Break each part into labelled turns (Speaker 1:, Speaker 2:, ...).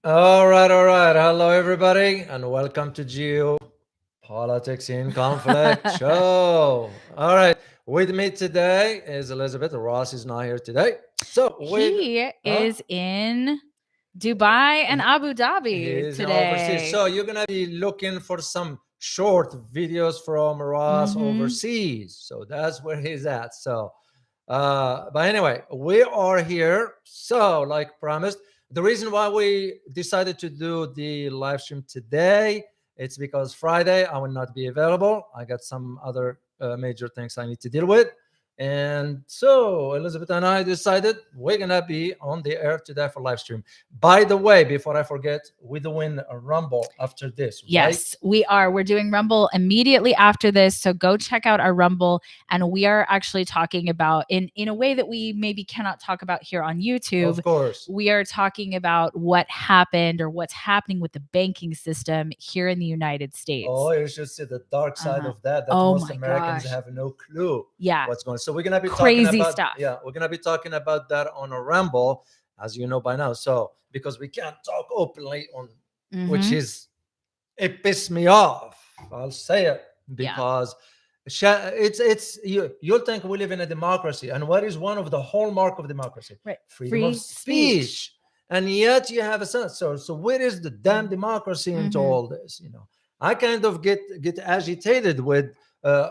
Speaker 1: All right, all right. Hello, everybody, and welcome to Geopolitics in Conflict show. All right, with me today is Elizabeth. Ross is not here today. So,
Speaker 2: He
Speaker 1: huh?
Speaker 2: is in Dubai and Abu Dhabi
Speaker 1: He's overseas.
Speaker 2: today.
Speaker 1: So, you're going to be looking for some short videos from Ross
Speaker 2: hmm
Speaker 1: overseas. So, that's where he's at. So, but anyway, we are here. So, like promised, the reason why we decided to do the live stream today, it's because Friday I will not be available. I got some other major things I need to deal with. And so Elizabeth and I decided we're gonna be on the air today for live stream. By the way, before I forget, we're doing a rumble after this, right?
Speaker 2: Yes, we are. We're doing Rumble immediately after this. So go check out our Rumble. And we are actually talking about in a way that we maybe cannot talk about here on YouTube.
Speaker 1: Of course.
Speaker 2: We are talking about what happened or what's happening with the banking system here in the United
Speaker 1: Oh,
Speaker 2: States.
Speaker 1: you should see the dark side
Speaker 2: Uh-huh.
Speaker 1: of that. That
Speaker 2: Oh
Speaker 1: most
Speaker 2: my
Speaker 1: Americans
Speaker 2: gosh.
Speaker 1: have no clue
Speaker 2: Yeah.
Speaker 1: what's going on. So we're gonna be talking
Speaker 2: Crazy
Speaker 1: about,
Speaker 2: stuff.
Speaker 1: yeah, we're gonna be talking about that on a ramble, as you know by now. So because we can't talk openly on, which
Speaker 2: hmm
Speaker 1: is, it pissed me off. I'll say it
Speaker 2: Yeah.
Speaker 1: because it's you'll think we live in a democracy, and what is one of the hallmark of democracy?
Speaker 2: Right.
Speaker 1: Freedom of
Speaker 2: Free speech.
Speaker 1: speech. And yet you have a sense. So where is the damn democracy into
Speaker 2: hmm
Speaker 1: all this? I kind of get agitated with uh,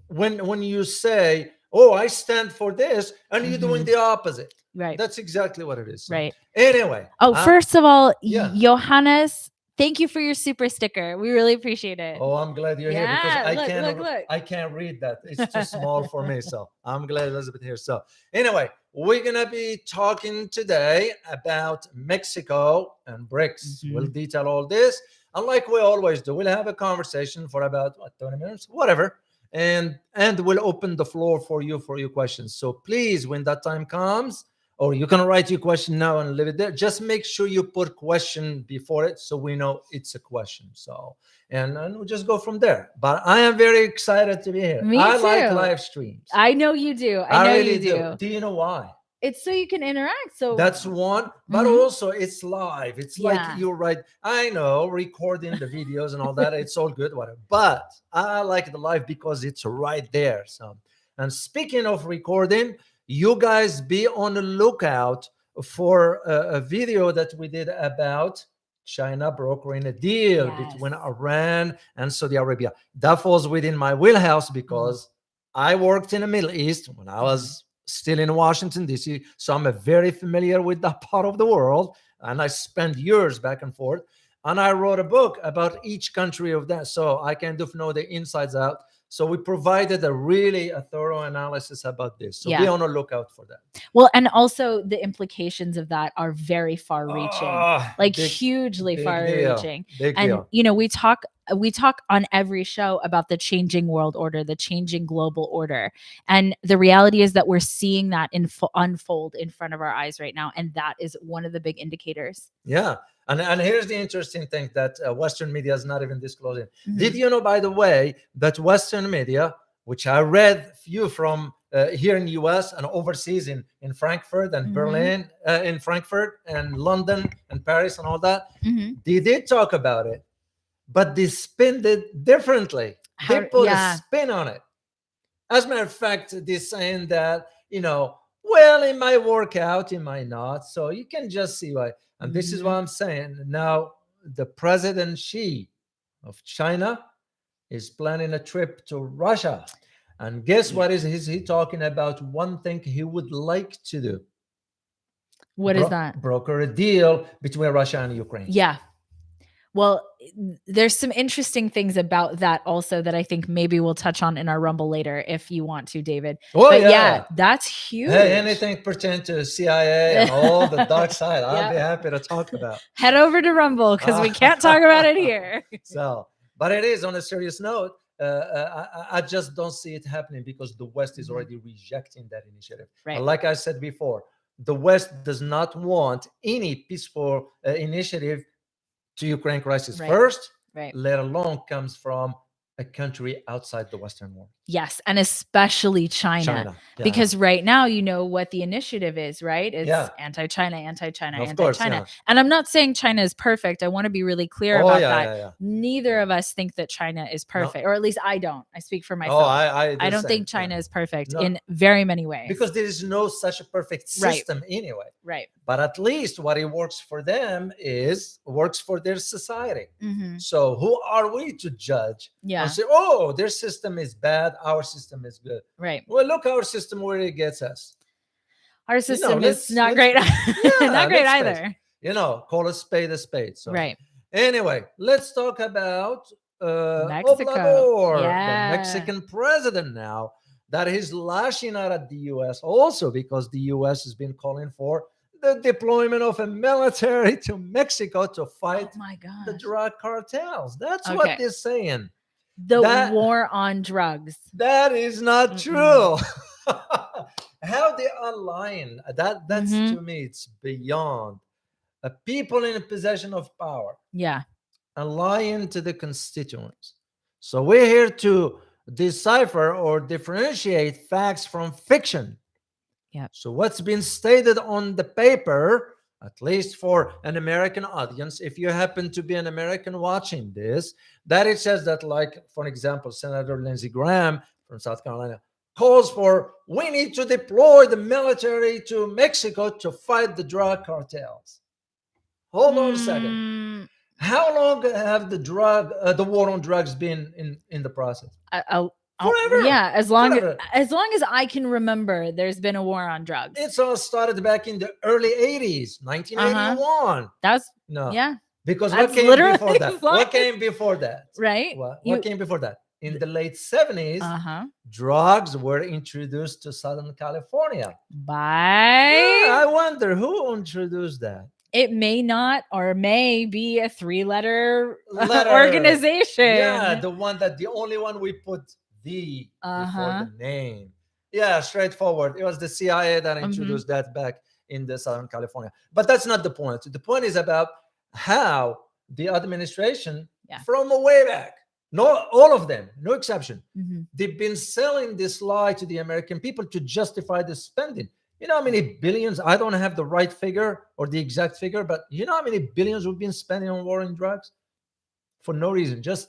Speaker 1: when you say, "Oh, I stand for this," and you're doing
Speaker 2: hmm
Speaker 1: the opposite.
Speaker 2: Right.
Speaker 1: That's exactly what it is. So
Speaker 2: Right.
Speaker 1: anyway,
Speaker 2: Oh, first of all,
Speaker 1: yeah.
Speaker 2: Johannes, thank you for your super sticker. We really appreciate it.
Speaker 1: Oh, I'm glad you're here because
Speaker 2: Yeah, look, look, look.
Speaker 1: I can't read that. It's too small for me. So I'm glad Elizabeth here. So anyway, we're gonna be talking today about Mexico and BRICS. We'll
Speaker 2: Mhm.
Speaker 1: detail all this. And like we always do, we'll have a conversation for about 20 minutes, whatever. And we'll open the floor for your questions. So please, when that time comes, or you can write your question now and leave it there. Just make sure you put question before it so we know it's a question. So and we'll just go from there. But I am very excited to be here.
Speaker 2: Me
Speaker 1: I like
Speaker 2: too.
Speaker 1: live streams.
Speaker 2: I know you do. I
Speaker 1: I
Speaker 2: know
Speaker 1: really
Speaker 2: you
Speaker 1: do.
Speaker 2: do.
Speaker 1: Do you know why?
Speaker 2: It's so you can interact. So,
Speaker 1: That's one, but
Speaker 2: Mhm.
Speaker 1: also it's live. It's like
Speaker 2: Yeah.
Speaker 1: you're right. I know recording the videos and all that. It's all good, whatever. But I like the live because it's right there. So, and speaking of recording, you guys be on the lookout for a video that we did about China brokering a deal
Speaker 2: Yes.
Speaker 1: between Iran and Saudi Arabia. That falls within my wheelhouse because I worked in the Middle East when I was still in Washington, D.C. So I'm very familiar with that part of the world. And I spent years back and forth. And I wrote a book about each country of that. So I kind of know the insides out. So we provided a thorough analysis about this. So be
Speaker 2: Yeah.
Speaker 1: on the lookout for that.
Speaker 2: Well, and also the implications of that are very far reaching, like
Speaker 1: Big,
Speaker 2: hugely
Speaker 1: big
Speaker 2: far
Speaker 1: deal.
Speaker 2: reaching.
Speaker 1: Big
Speaker 2: And
Speaker 1: deal.
Speaker 2: we talk on every show about the changing world order, the changing global order. And the reality is that we're seeing that unfold in front of our eyes right now, and that is one of the big indicators.
Speaker 1: Yeah. And here's the interesting thing that Western media is not even disclosing. Did
Speaker 2: Mhm.
Speaker 1: you know, by the way, that Western media, which I read few from here in the US and overseas in Frankfurt and
Speaker 2: Mhm.
Speaker 1: Berlin, in Frankfurt and London and Paris and all that,
Speaker 2: Mhm.
Speaker 1: they did talk about it, but they spinned it differently. They put a
Speaker 2: Yeah.
Speaker 1: spin on it. As a matter of fact, they're saying that, well, it might work out, it might not. So you can just see why. And this is what
Speaker 2: Mhm.
Speaker 1: I'm saying. Now, the President Xi of China is planning a trip to Russia. And guess
Speaker 2: Yeah.
Speaker 1: what is he talking about? One thing he would like to do:
Speaker 2: What is that?
Speaker 1: broker a deal between Russia and Ukraine.
Speaker 2: Yeah. Well, there's some interesting things about that also that I think maybe we'll touch on in our Rumble later if you want to, David.
Speaker 1: Oh,
Speaker 2: But yeah,
Speaker 1: yeah.
Speaker 2: that's
Speaker 1: Hey,
Speaker 2: huge.
Speaker 1: anything pertaining to CIA and all the dark side, I'll be
Speaker 2: Yep.
Speaker 1: happy to talk about.
Speaker 2: Head over to Rumble because we can't talk about it here.
Speaker 1: So, but it is on a serious note. I just don't see it happening because the West is
Speaker 2: Mhm.
Speaker 1: already rejecting that initiative.
Speaker 2: Right.
Speaker 1: And like I said before, the West does not want any peaceful initiative to Ukraine crisis
Speaker 2: Right.
Speaker 1: first,
Speaker 2: Right.
Speaker 1: let alone comes from a country outside the Western world.
Speaker 2: Yes, and especially China.
Speaker 1: China. Yeah.
Speaker 2: Because right now, you know what the initiative is, right? It's
Speaker 1: Yeah.
Speaker 2: anti-China, anti-China,
Speaker 1: Of course,
Speaker 2: anti-China.
Speaker 1: yeah.
Speaker 2: And I'm not saying China is perfect. I want to be really clear
Speaker 1: Oh,
Speaker 2: about
Speaker 1: yeah,
Speaker 2: that.
Speaker 1: yeah, yeah.
Speaker 2: Neither of us think that China is
Speaker 1: No.
Speaker 2: perfect, or at least I don't. I speak for
Speaker 1: Oh,
Speaker 2: myself.
Speaker 1: I
Speaker 2: I don't
Speaker 1: same.
Speaker 2: think China
Speaker 1: Yeah.
Speaker 2: is perfect
Speaker 1: No.
Speaker 2: in very many ways.
Speaker 1: Because there is no such a perfect
Speaker 2: Right.
Speaker 1: system anyway.
Speaker 2: Right.
Speaker 1: But at least what it works for them is works for their society.
Speaker 2: Mhm.
Speaker 1: So who are we to judge
Speaker 2: Yeah.
Speaker 1: and say, oh, their system is bad, our system is good?
Speaker 2: Right.
Speaker 1: Well, look our system where it gets us.
Speaker 2: Our system
Speaker 1: let's-
Speaker 2: is not
Speaker 1: let's-
Speaker 2: great.
Speaker 1: Yeah,
Speaker 2: Not great
Speaker 1: let's face
Speaker 2: either.
Speaker 1: call a spade a spade. So
Speaker 2: Right.
Speaker 1: anyway, let's talk about
Speaker 2: Mexico.
Speaker 1: Obrador,
Speaker 2: Yeah.
Speaker 1: the Mexican president now, that he's lashing out at the US also because the US has been calling for the deployment of a military to Mexico to fight
Speaker 2: Oh my gosh.
Speaker 1: the drug cartels. That's
Speaker 2: Okay.
Speaker 1: what they're saying.
Speaker 2: The
Speaker 1: That-
Speaker 2: war on drugs.
Speaker 1: That is not
Speaker 2: Mm-mm.
Speaker 1: true. How they align, that's
Speaker 2: Mhm.
Speaker 1: to me, it's beyond. People in possession of power
Speaker 2: Yeah.
Speaker 1: lying to the constituents. So we're here to decipher or differentiate facts from fiction.
Speaker 2: Yep.
Speaker 1: So what's been stated on the paper, at least for an American audience, if you happen to be an American watching this, that it says that, like, for example, Senator Lindsey Graham from South Carolina calls for, we need to deploy the military to Mexico to fight the drug cartels. Hold on a second.
Speaker 2: Mm,
Speaker 1: How long have the war on drugs been in the process? Forever.
Speaker 2: Yeah, as long
Speaker 1: Forever.
Speaker 2: as I can remember, there's been a war on drugs.
Speaker 1: It's all started back in the early 80s, 1981.
Speaker 2: That's
Speaker 1: No.
Speaker 2: yeah,
Speaker 1: Because
Speaker 2: That's
Speaker 1: what came
Speaker 2: literally
Speaker 1: before that?
Speaker 2: as long
Speaker 1: What came before that?
Speaker 2: right.
Speaker 1: What came before that? In the late 70s, drugs were introduced to Southern California.
Speaker 2: By
Speaker 1: I wonder who introduced that.
Speaker 2: it may not or may be a 3-letter
Speaker 1: Letter.
Speaker 2: organization.
Speaker 1: Yeah, the only one we put the before the name. Yeah, straightforward. It was the CIA that introduced that back in the Southern California. But that's not the point. The point is about how the administration from way back, all of them, no exception, they've been selling this lie to the American people to justify the spending. You know how many billions? I don't have the right figure or the exact figure, but you know how many billions we've been spending on war on drugs? For no reason. Just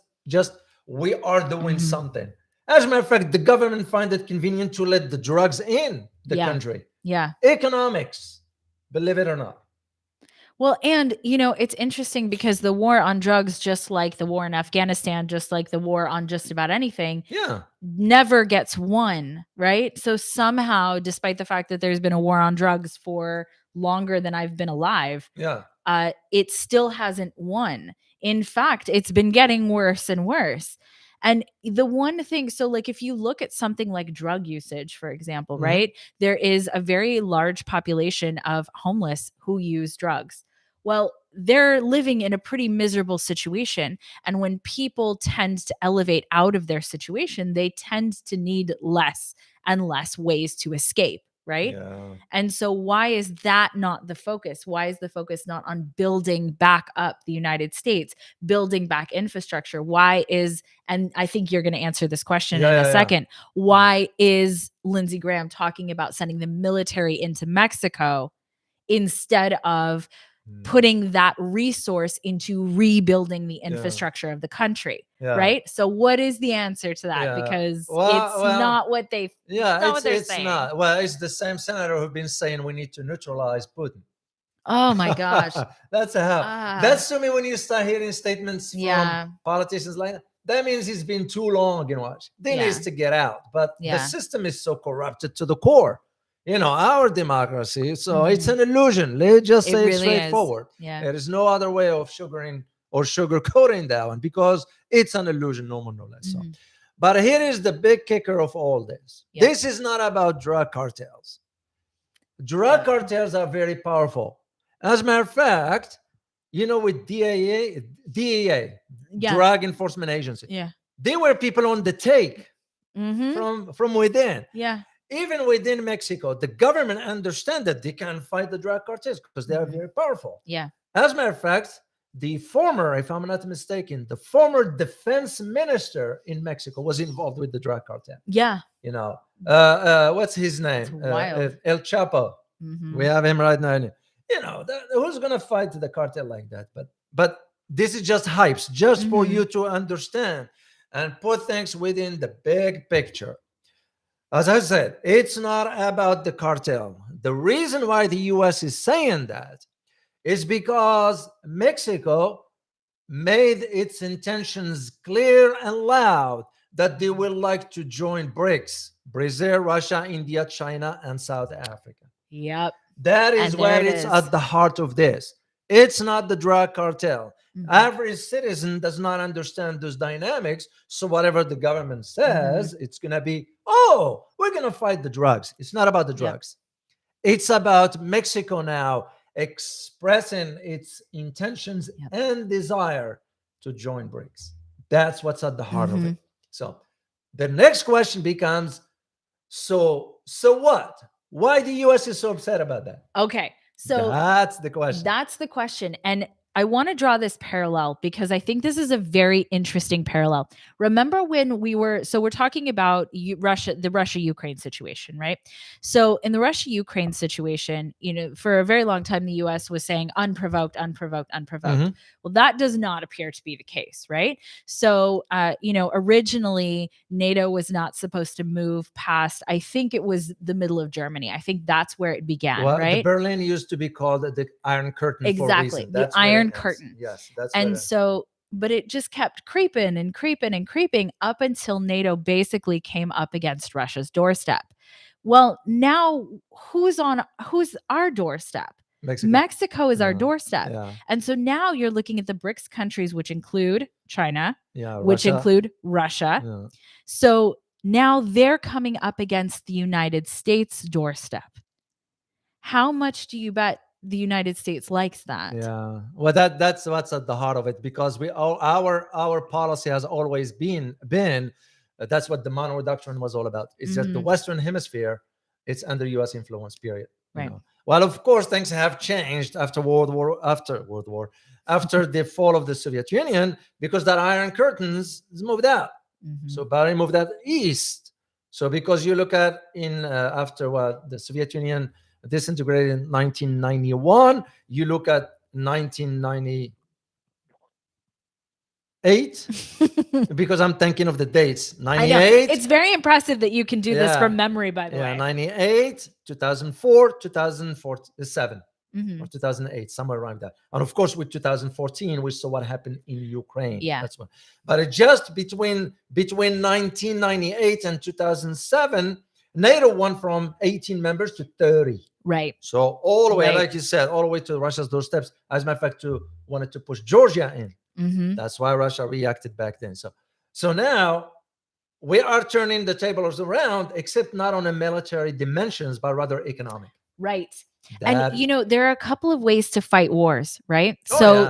Speaker 1: we are doing something. As a matter of fact, the government find it convenient to let the drugs in the country.
Speaker 2: Yeah.
Speaker 1: Economics, believe it or not.
Speaker 2: Well, and it's interesting because the war on drugs, just like the war in Afghanistan, just like the war on just about anything, never gets won, right? So somehow, despite the fact that there's been a war on drugs for longer than I've been alive, it still hasn't won. In fact, it's been getting worse and worse. And the one thing, so like if you look at something like drug usage, for example, right, there is a very large population of homeless who use drugs. Well, they're living in a pretty miserable situation. And when people tend to elevate out of their situation, they tend to need less and less ways to escape, right?
Speaker 1: Yeah.
Speaker 2: And so why is that not the focus? Why is the focus not on building back up the United States, building back infrastructure? And I think you're going to answer this question in a second. Why is Lindsey Graham talking about sending the military into Mexico instead of putting that resource into rebuilding the infrastructure of the country, right? So what is the answer to that? Because it's not what they
Speaker 1: it's
Speaker 2: saying.
Speaker 1: not. Well, it's the same senator who've been saying we need to neutralize Putin.
Speaker 2: Oh my gosh.
Speaker 1: That's to me when you start hearing statements from politicians like that. That means he's been too long in Washington. They needs to get out. But the system is so corrupted to the core. Our democracy. So it's an illusion. Let's just say it straightforward. There is no other way of sugaring or sugarcoating that one because it's an illusion, no more, no less. So. But here is the big kicker of all this. This is not about drug cartels. Drug cartels are very powerful. As a matter of fact, with DEA, Drug Enforcement Agency, they were people on the take from within.
Speaker 2: Yeah.
Speaker 1: Even within Mexico, the government understands that they can fight the drug cartels because they are very powerful.
Speaker 2: Yeah.
Speaker 1: As a matter of fact, the former, if I'm not mistaken, the former defense minister in Mexico was involved with the drug cartel.
Speaker 2: Yeah.
Speaker 1: You know, what's his name?
Speaker 2: It's wild.
Speaker 1: El Chapo.
Speaker 2: Mhm.
Speaker 1: We have him right now. You know, who's gonna fight the cartel like that? But this is just hypes, just for
Speaker 2: Mhm.
Speaker 1: you to understand and put things within the big picture. As I said, it's not about the cartel. The reason why the US is saying that is because Mexico made its intentions clear and loud that they would like to join BRICS: Brazil, Russia, India, China, and South Africa.
Speaker 2: Yep.
Speaker 1: That is
Speaker 2: And there
Speaker 1: where
Speaker 2: it
Speaker 1: it's
Speaker 2: is.
Speaker 1: at the heart of this. It's not the drug cartel.
Speaker 2: Mhm.
Speaker 1: Average citizen does not understand those dynamics. So whatever the government says, it's going to be, oh, we're going to fight the drugs. It's not about the
Speaker 2: Yep.
Speaker 1: drugs. It's about Mexico now expressing its intentions
Speaker 2: Yep.
Speaker 1: and desire to join BRICS. That's what's at the heart of it. So the next question becomes, so what? Why the US is so upset about that?
Speaker 2: Okay. So
Speaker 1: that's the question.
Speaker 2: That's the question. And I want to draw this parallel because I think this is a very interesting parallel. Remember when we're talking about the Russia-Ukraine situation, right? So in the Russia-Ukraine situation, for a very long time, the US was saying unprovoked.
Speaker 1: Mhm.
Speaker 2: Well, that does not appear to be the case, right? So, originally NATO was not supposed to move past, I think it was the middle of Germany. I think that's where it began,
Speaker 1: Well,
Speaker 2: right?
Speaker 1: the Berlin used to be called the Iron Curtain for a
Speaker 2: Exactly.
Speaker 1: reason.
Speaker 2: The
Speaker 1: That's where it
Speaker 2: Iron
Speaker 1: ends.
Speaker 2: Curtain.
Speaker 1: Yes, that's
Speaker 2: And
Speaker 1: where it-
Speaker 2: so, but it just kept creeping and creeping and creeping up until NATO basically came up against Russia's doorstep. Well, now who's our doorstep? Mexico is our doorstep.
Speaker 1: Yeah,
Speaker 2: And so now you're looking at the BRICS countries, which include China,
Speaker 1: yeah,
Speaker 2: which
Speaker 1: Russia.
Speaker 2: include Russia.
Speaker 1: Yeah.
Speaker 2: So now they're coming up against the United States doorstep. How much do you bet the United States likes that?
Speaker 1: Yeah. Well, that's what's at the heart of it, because our policy has always been that's what the Monroe Doctrine was all about. It's that the Western Hemisphere, it's under U.S. influence. Period.
Speaker 2: Right.
Speaker 1: Well, of course, things have changed after after the fall of the Soviet Union, because that Iron Curtains is moved out. So Barry moved out east. So because you look at after what the Soviet Union disintegrated in 1991, you look at 1998, because I'm thinking of the dates. 98.
Speaker 2: I know. It's very impressive that you can do this from memory, by the way.
Speaker 1: 98, 2004, 2007. Or 2008, somewhere around that. And of course, with 2014, we saw what happened in Ukraine.
Speaker 2: Yeah.
Speaker 1: That's what. But it just between 1998 and 2007, NATO went from 18 members to 30.
Speaker 2: Right.
Speaker 1: So all the way, like you said, all the way to Russia's doorsteps. As a matter of fact, wanted to push Georgia in. That's why Russia reacted back then. So now we are turning the tables around, except not on a military dimensions, but rather economic.
Speaker 2: Right. And there are a couple of ways to fight wars, right?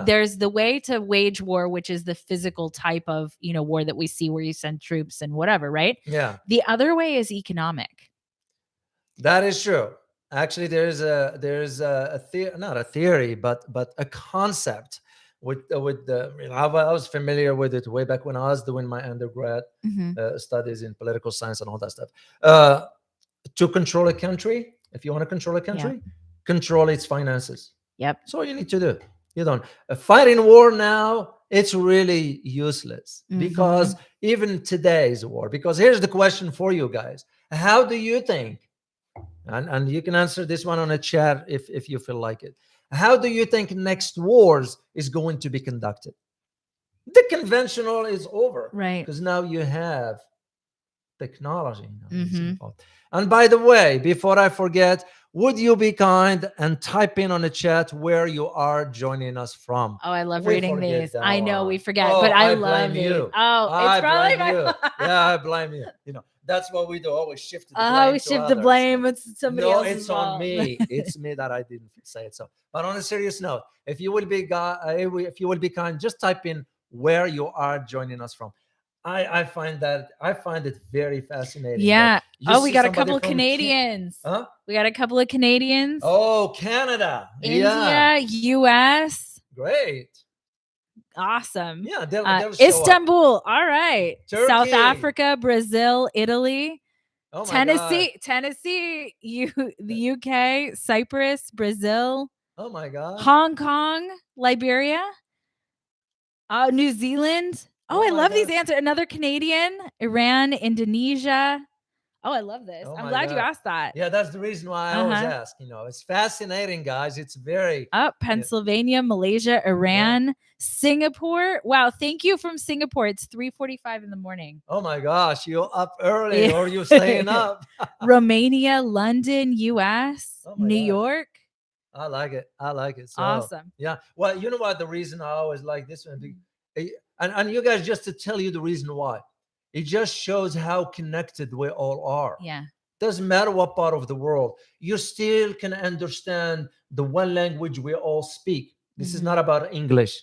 Speaker 2: There's the way to wage war, which is the physical type of, war that we see where you send troops and whatever, right?
Speaker 1: Yeah.
Speaker 2: The other way is economic.
Speaker 1: That is true. Actually, there's a theory, not a theory, but a concept with the. I was familiar with it way back when I was doing my undergrad studies in political science and all that stuff. To control a country, if you want to control a country, control its finances.
Speaker 2: Yep.
Speaker 1: That's all you need to do. You don't fighting war now. It's really useless, because even today's war. Because here's the question for you guys: how do you think? And you can answer this one on a chat if you feel like it. How do you think next wars is going to be conducted? The conventional is over,
Speaker 2: right?
Speaker 1: Because now you have technology. And by the way, before I forget, would you be kind and type in on the chat where you are joining us from?
Speaker 2: Oh, I love reading these. I know we forget, but I love
Speaker 1: you.
Speaker 2: Oh, it's probably
Speaker 1: you. Yeah, I blame you. That's what we do. Always shift the blame.
Speaker 2: Always shift the blame. It's somebody else's
Speaker 1: it's
Speaker 2: fault.
Speaker 1: on me. It's me that I didn't say it. So, but on a serious note, if you will be kind, just type in where you are joining us from. I find it very fascinating.
Speaker 2: Yeah. Oh, we got a couple of Canadians.
Speaker 1: Huh?
Speaker 2: We got a couple of Canadians.
Speaker 1: Oh, Canada.
Speaker 2: India, US.
Speaker 1: Great.
Speaker 2: Awesome.
Speaker 1: Yeah, they'll show up.
Speaker 2: Istanbul. All right. South
Speaker 1: Turkey.
Speaker 2: Africa, Brazil, Italy,
Speaker 1: Oh my God.
Speaker 2: Tennessee, the UK, Cyprus, Brazil,
Speaker 1: Oh my God.
Speaker 2: Hong Kong, Liberia, New Zealand. Oh,
Speaker 1: Oh
Speaker 2: I
Speaker 1: my
Speaker 2: love these
Speaker 1: God.
Speaker 2: answers. Another Canadian, Iran, Indonesia. Oh, I love this.
Speaker 1: Oh
Speaker 2: I'm
Speaker 1: my
Speaker 2: glad you
Speaker 1: God.
Speaker 2: asked that.
Speaker 1: Yeah, that's the reason why I always ask. It's fascinating, guys. It's very.
Speaker 2: Oh, Pennsylvania, Malaysia, Iran, Singapore. Wow, thank you from Singapore. It's 3:45 in the morning.
Speaker 1: Oh my gosh, you're up early or you're staying up.
Speaker 2: Romania, London, US,
Speaker 1: Oh my
Speaker 2: New
Speaker 1: gosh.
Speaker 2: York.
Speaker 1: I like it. I like it. So,
Speaker 2: Awesome.
Speaker 1: yeah. Well, you know what? The reason I always like this one, and you guys, just to tell you the reason why, it just shows how connected we all are.
Speaker 2: Yeah.
Speaker 1: Doesn't matter what part of the world, you still can understand the one language we all speak. This is not about English.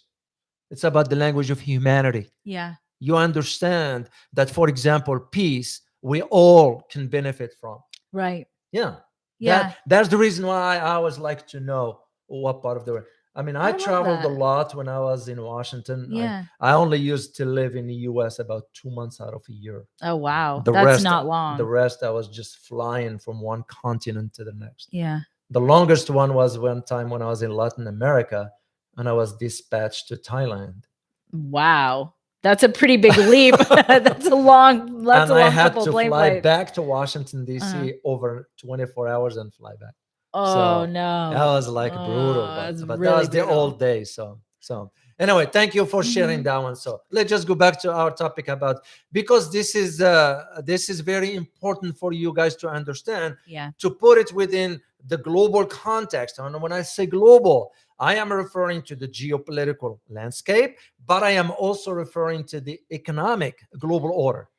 Speaker 1: It's about the language of humanity.
Speaker 2: Yeah.
Speaker 1: You understand that, for example, peace, we all can benefit from.
Speaker 2: Right.
Speaker 1: Yeah.
Speaker 2: Yeah.
Speaker 1: That's the reason why I always like to know what part of the world. I mean, I traveled a lot when I was in Washington.
Speaker 2: Yeah.
Speaker 1: I only used to live in the US about 2 months out of a year.
Speaker 2: Oh, wow.
Speaker 1: The
Speaker 2: That's
Speaker 1: rest,
Speaker 2: not long.
Speaker 1: The rest, I was just flying from one continent to the next.
Speaker 2: Yeah.
Speaker 1: The longest one was one time when I was in Latin America and I was dispatched to Thailand.
Speaker 2: Wow. That's a pretty big leap. That's a long
Speaker 1: and I had
Speaker 2: couple
Speaker 1: to
Speaker 2: plane
Speaker 1: fly
Speaker 2: flights.
Speaker 1: back to Washington, D.C. over 24 hours and fly back.
Speaker 2: Oh,
Speaker 1: so
Speaker 2: no.
Speaker 1: That was like brutal, but
Speaker 2: really
Speaker 1: that was
Speaker 2: brutal.
Speaker 1: the old days. So anyway, thank you for sharing that one. So let's just go back to our topic about, because this is very important for you guys to understand, to put it within the global context. And when I say global, I am referring to the geopolitical landscape, but I am also referring to the economic global order.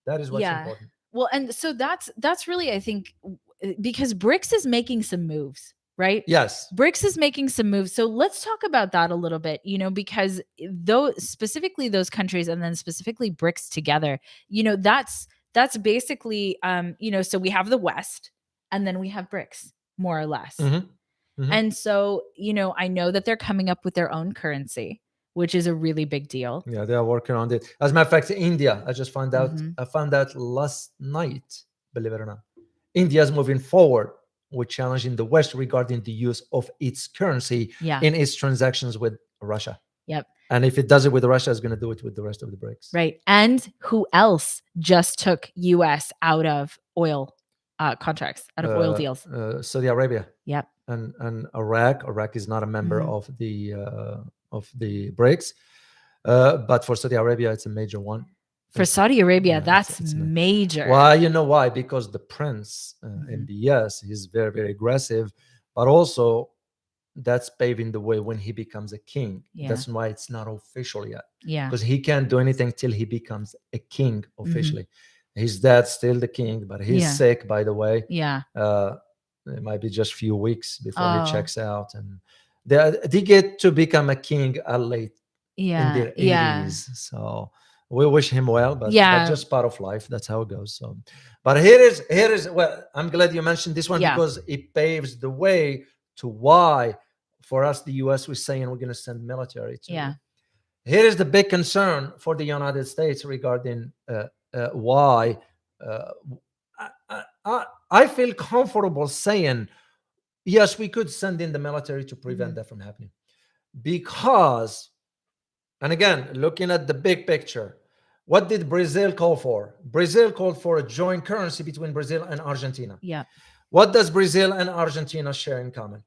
Speaker 1: That is what's important.
Speaker 2: Well, and so that's really, I think, because BRICS is making some moves, right?
Speaker 1: Yes.
Speaker 2: BRICS is making some moves. So let's talk about that a little bit, because specifically those countries, and then specifically BRICS together, that's basically, so we have the West and then we have BRICS, more or less. And so, I know that they're coming up with their own currency, which is a really big deal.
Speaker 1: Yeah, they are working on it. As a matter of fact, India, I just found out, I found out last night, believe it or not, India is moving forward with challenging the West regarding the use of its currency in its transactions with Russia.
Speaker 2: Yep.
Speaker 1: And if it does it with Russia, it's going to do it with the rest of the BRICS.
Speaker 2: Right. And who else just took US out of oil contracts, out of oil deals?
Speaker 1: Saudi Arabia.
Speaker 2: Yep.
Speaker 1: And Iraq. Iraq is not a member of the BRICS, but for Saudi Arabia, it's a major one.
Speaker 2: For Saudi Arabia, that's major.
Speaker 1: Why? You know why? Because the prince, MBS, he's very, very aggressive, but also that's paving the way when he becomes a king. That's why it's not official yet. Because he can't do anything till he becomes a king officially. His dad's still the king, but he's sick, by the way. It might be just a few weeks before he checks out. And they get to become a king late in their 80s. So we wish him well, but just part of life. That's how it goes. So, but here is well, I'm glad you mentioned this one because it paves the way to why, for us, the US was saying we're going to send military to. Here is the big concern for the United States regarding why. I feel comfortable saying, yes, we could send in the military to prevent that from happening. Because, and again, looking at the big picture, what did Brazil call for? Brazil called for a joint currency between Brazil and Argentina. What does Brazil and Argentina share in common?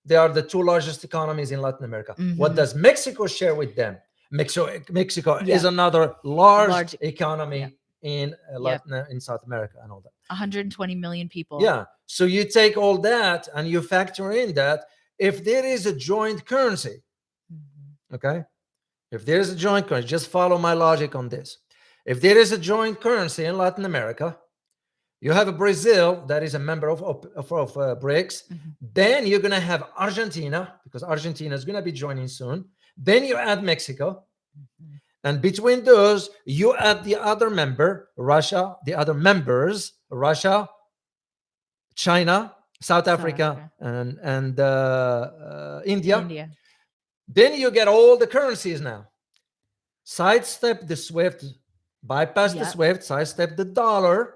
Speaker 1: They are the two largest economies in Latin America. What does Mexico share with them? Mexico is another large economy in Latin, in South America and all that.
Speaker 2: 120 million people.
Speaker 1: Yeah. So you take all that and you factor in that if there is a joint currency, okay? If there is a joint currency, just follow my logic on this. If there is a joint currency in Latin America, you have a Brazil that is a member of BRICS. Then you're going to have Argentina, because Argentina is going to be joining soon. Then you add Mexico. And between those, you add the other member, Russia, the other members, Russia, China, South Africa, and India. Then you get all the currencies now. sidestep the SWIFT, bypass the
Speaker 2: Yep.
Speaker 1: SWIFT, sidestep the dollar,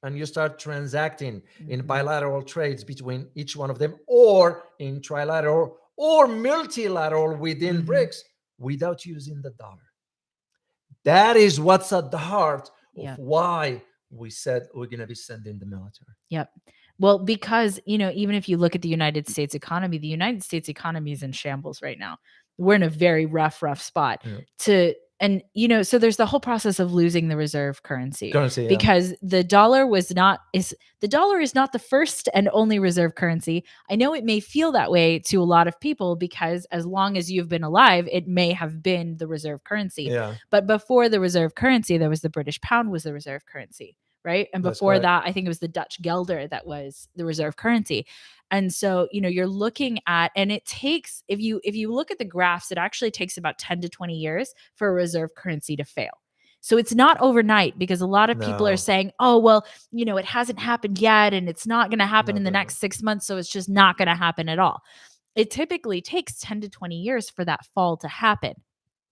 Speaker 1: and you start transacting in
Speaker 2: Mhm.
Speaker 1: bilateral trades between each one of them, or in trilateral or multilateral within
Speaker 2: Mhm.
Speaker 1: BRICS without using the dollar. That is what's at the heart of
Speaker 2: Yep.
Speaker 1: why we said we're going to be sending the military.
Speaker 2: Yep. Well, because, even if you look at the United States economy is in shambles right now. We're in a very rough spot
Speaker 1: Yeah.
Speaker 2: so there's the whole process of losing the reserve currency
Speaker 1: Currency, yeah.
Speaker 2: because the dollar is not the first and only reserve currency. I know it may feel that way to a lot of people because as long as you've been alive, it may have been the reserve currency.
Speaker 1: Yeah.
Speaker 2: But before the reserve currency, there was the British pound was the reserve currency. Right. And
Speaker 1: That's
Speaker 2: before
Speaker 1: correct.
Speaker 2: that, I think it was the Dutch guilder that was the reserve currency. And so, you're looking at, and it takes, if you look at the graphs, it actually takes about 10 to 20 years for a reserve currency to fail. So it's not overnight because a lot of people are
Speaker 1: No.
Speaker 2: saying, oh, well, it hasn't happened yet and it's not going to happen
Speaker 1: Not
Speaker 2: in the
Speaker 1: gonna-
Speaker 2: next 6 months. So it's just not going to happen at all. It typically takes 10 to 20 years for that fall to happen.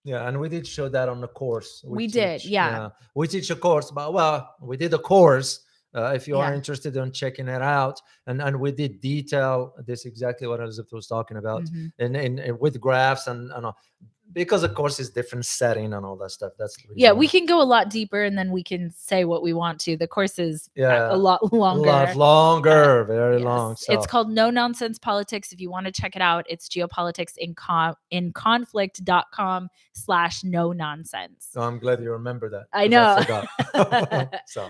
Speaker 1: Yeah, and we did show that on the course.
Speaker 2: We did, yeah.
Speaker 1: We teach a course, but we did a course. If you are
Speaker 2: Yeah.
Speaker 1: interested in checking it out, and we did detail this exactly what Elizabeth was talking about,
Speaker 2: Mhm.
Speaker 1: and with graphs and all, because of course it's different setting and all that stuff. That's the reason
Speaker 2: Yeah,
Speaker 1: why.
Speaker 2: we can go a lot deeper and then we can say what we want to. The course is
Speaker 1: Yeah,
Speaker 2: a lot longer.
Speaker 1: A lot longer, very
Speaker 2: Yes.
Speaker 1: long. So
Speaker 2: It's called No Nonsense Politics. If you want to check it out, it's Geopolitics in conflict.com/no nonsense.
Speaker 1: So I'm glad you remember that.
Speaker 2: I
Speaker 1: 'cause
Speaker 2: know.
Speaker 1: forgot. So,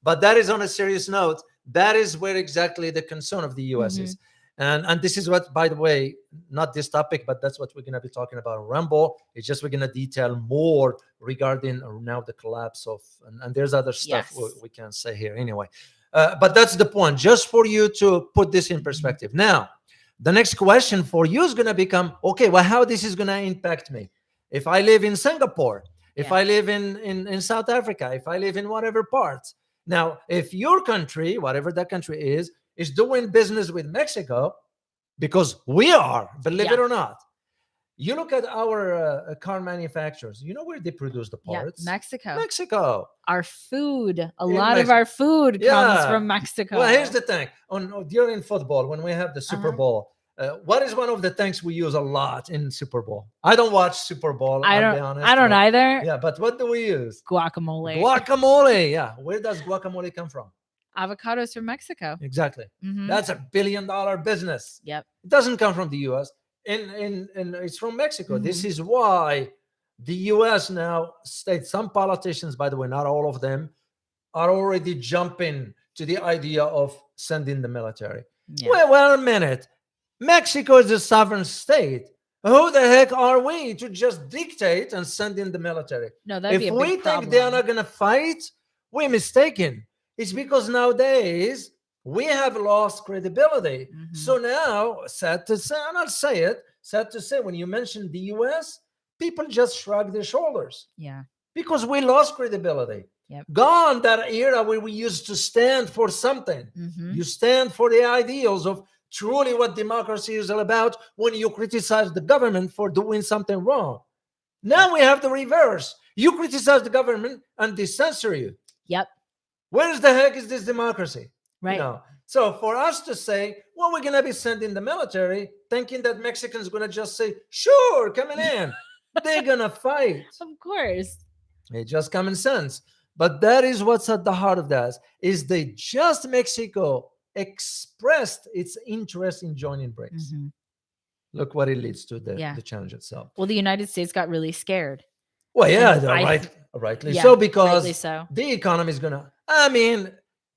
Speaker 1: but that is on a serious note. That is where exactly the concern of the U.S. is. And this is what, by the way, not this topic, but that's what we're going to be talking about in Rumble. It's just we're going to detail more regarding now the collapse of, and there's other stuff
Speaker 2: Yes.
Speaker 1: we can't say here anyway. But that's the point, just for you to put this in perspective. Now, the next question for you is going to become, okay, well, how this is going to impact me? If I live in Singapore, if
Speaker 2: Yeah.
Speaker 1: I live in South Africa, if I live in whatever parts. Now, if your country, whatever that country is doing business with Mexico, because we are, believe it or not, you look at our car manufacturers, you know where they produce the parts?
Speaker 2: Mexico.
Speaker 1: Mexico.
Speaker 2: Our food, a
Speaker 1: In
Speaker 2: lot of our food comes from Mexico.
Speaker 1: Well, here's the thing. During football, when we have the Super Bowl, what is one of the things we use a lot in Super Bowl? I don't watch Super Bowl. I'll be honest.
Speaker 2: I don't either.
Speaker 1: Yeah, but what do we use?
Speaker 2: Guacamole.
Speaker 1: Guacamole. Yeah. Where does guacamole come from?
Speaker 2: Avocados from Mexico.
Speaker 1: Exactly.
Speaker 2: Mhm.
Speaker 1: That's $1 billion business.
Speaker 2: Yep.
Speaker 1: It doesn't come from the U.S. And it's from Mexico. This is why the U.S. now states, some politicians, by the way, not all of them, are already jumping to the idea of sending the military.
Speaker 2: Yeah.
Speaker 1: Well, a minute. Mexico is a sovereign state. Who the heck are we to just dictate and send in the military?
Speaker 2: No, that'd be a
Speaker 1: If
Speaker 2: big
Speaker 1: we
Speaker 2: problem.
Speaker 1: think they are not going to fight, we're mistaken. It's because nowadays we have lost credibility. So now, sad to say, and I'll say it, sad to say, when you mention the US, people just shrug their shoulders.
Speaker 2: Yeah.
Speaker 1: Because we lost credibility.
Speaker 2: Yep.
Speaker 1: Gone that era where we used to stand for something. You stand for the ideals of truly what democracy is all about when you criticize the government for doing something wrong. Now we have the reverse. You criticize the government and they censor you.
Speaker 2: Yep.
Speaker 1: Where the heck is this democracy?
Speaker 2: Right.
Speaker 1: You know? So for us to say, well, we're going to be sending the military, thinking that Mexicans are going to just say, sure, coming in. They're going to fight.
Speaker 2: Of course.
Speaker 1: It's just common sense. But that is what's at the heart of that, is they just Mexico expressed its interest in joining BRICS. Look what it leads to, the challenge itself.
Speaker 2: Well, the United States got really scared.
Speaker 1: Well, yeah, rightly so, because the economy is going to, I mean,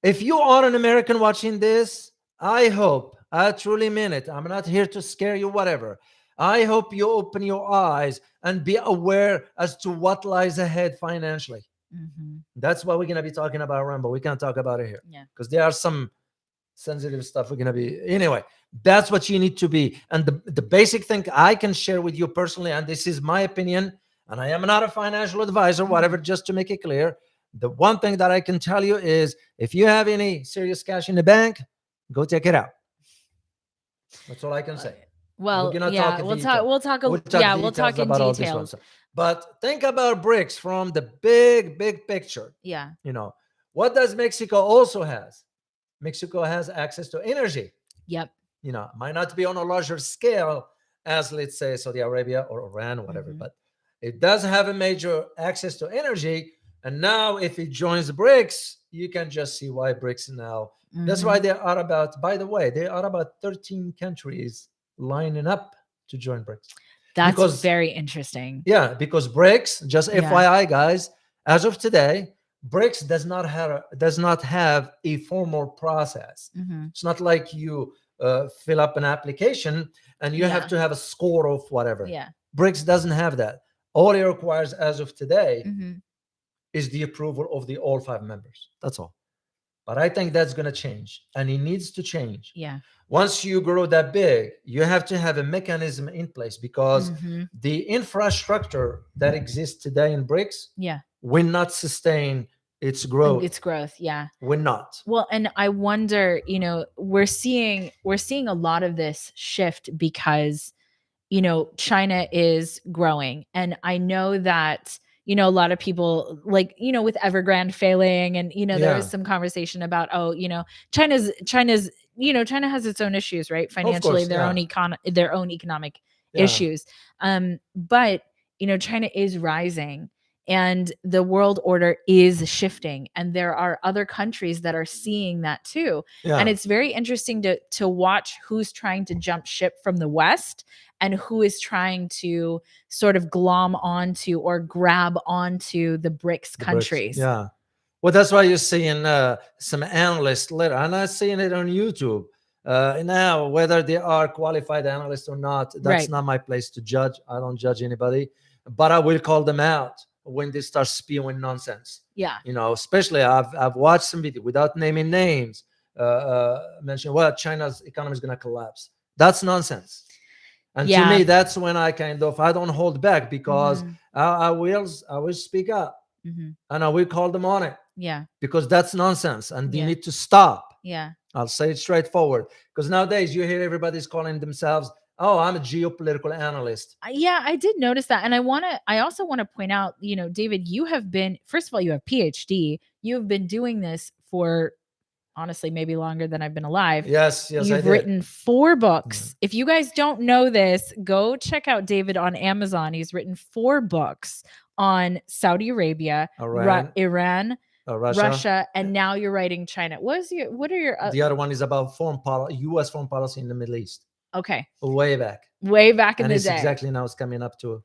Speaker 1: if you are an American watching this, I hope, I truly mean it. I'm not here to scare you, whatever. I hope you open your eyes and be aware as to what lies ahead financially. That's what we're going to be talking about, Rambo. We can't talk about it here because there are some sensitive stuff we're going to be. Anyway, that's what you need to be. And the basic thing I can share with you personally, and this is my opinion, and I am not a financial advisor, whatever, just to make it clear. The one thing that I can tell you is if you have any serious cash in the bank, go take it out. That's all I can say.
Speaker 2: Well, we'll talk in details.
Speaker 1: But think about BRICS from the big picture.
Speaker 2: Yeah.
Speaker 1: You know, what does Mexico also has? Mexico has access to energy.
Speaker 2: Yep.
Speaker 1: You know, might not be on a larger scale as, let's say, Saudi Arabia or Iran, whatever,
Speaker 2: Mhm.
Speaker 1: but it does have a major access to energy. And now, if it joins BRICS, you can just see why BRICS now. That's why
Speaker 2: Mhm.
Speaker 1: there are about, by the way, there are about 13 countries lining up to join BRICS.
Speaker 2: That's
Speaker 1: Because,
Speaker 2: very interesting.
Speaker 1: yeah, because BRICS, just
Speaker 2: Yeah.
Speaker 1: FYI, guys, as of today, BRICS does not have a formal process.
Speaker 2: Mhm.
Speaker 1: It's not like you fill up an application and you have
Speaker 2: Yeah.
Speaker 1: to have a score of whatever.
Speaker 2: Yeah.
Speaker 1: BRICS doesn't have that. All it requires as of today
Speaker 2: Mhm.
Speaker 1: is the approval of the all 5 members. That's all. But I think that's going to change, and it needs to change.
Speaker 2: Yeah.
Speaker 1: Once you grow that big, you have to have a mechanism in place, because
Speaker 2: Mhm.
Speaker 1: the infrastructure that exists today in BRICS
Speaker 2: Yeah.
Speaker 1: will not sustain its growth.
Speaker 2: Its growth. Yeah.
Speaker 1: Will not.
Speaker 2: Well, and I wonder, we're seeing a lot of this shift because China is growing. And I know that, a lot of people like, with Evergrande failing and, there was
Speaker 1: Yeah,
Speaker 2: some conversation about, China's, China has its own issues, right?
Speaker 1: of
Speaker 2: Financially,
Speaker 1: course.
Speaker 2: their own
Speaker 1: Yeah,
Speaker 2: their own economic
Speaker 1: yeah,
Speaker 2: issues. But, China is rising and the world order is shifting, and there are other countries that are seeing that too. And
Speaker 1: yeah.
Speaker 2: it's very interesting to watch who's trying to jump ship from the West and who is trying to sort of glom onto or grab onto the BRICS
Speaker 1: The BRICS.
Speaker 2: countries.
Speaker 1: Yeah. Well, that's why you're seeing some analysts later, and I'm seeing it on YouTube. Now, whether they are qualified analysts or not, that's
Speaker 2: Right.
Speaker 1: not my place to judge. I don't judge anybody, but I will call them out when they start spewing nonsense.
Speaker 2: Yeah.
Speaker 1: Especially I've watched some video without naming names, mentioning, well, China's economy is going to collapse. That's nonsense. And to
Speaker 2: Yeah.
Speaker 1: me, that's when I don't hold back, because
Speaker 2: Mhm.
Speaker 1: I will speak up,
Speaker 2: Mhm.
Speaker 1: and I will call them on it,
Speaker 2: Yeah.
Speaker 1: because that's nonsense and they
Speaker 2: Yeah.
Speaker 1: need to stop.
Speaker 2: Yeah.
Speaker 1: I'll say it straightforward, because nowadays you hear everybody's calling themselves, oh, I'm a geopolitical analyst.
Speaker 2: Yeah, I did notice that. And I also want to point out, David, you have been, first of all, you have PhD. You've been doing this for honestly maybe longer than I've been alive.
Speaker 1: Yes, I
Speaker 2: You've
Speaker 1: did.
Speaker 2: written 4 books. If you guys don't know this, go check out David on Amazon. He's written 4 books on Saudi Arabia, Iran, Russia, and now you're writing China. What are your
Speaker 1: The other one is about U.S. foreign policy in the Middle East,
Speaker 2: okay,
Speaker 1: way back
Speaker 2: in
Speaker 1: and
Speaker 2: the
Speaker 1: it's
Speaker 2: day?
Speaker 1: exactly now it's coming up to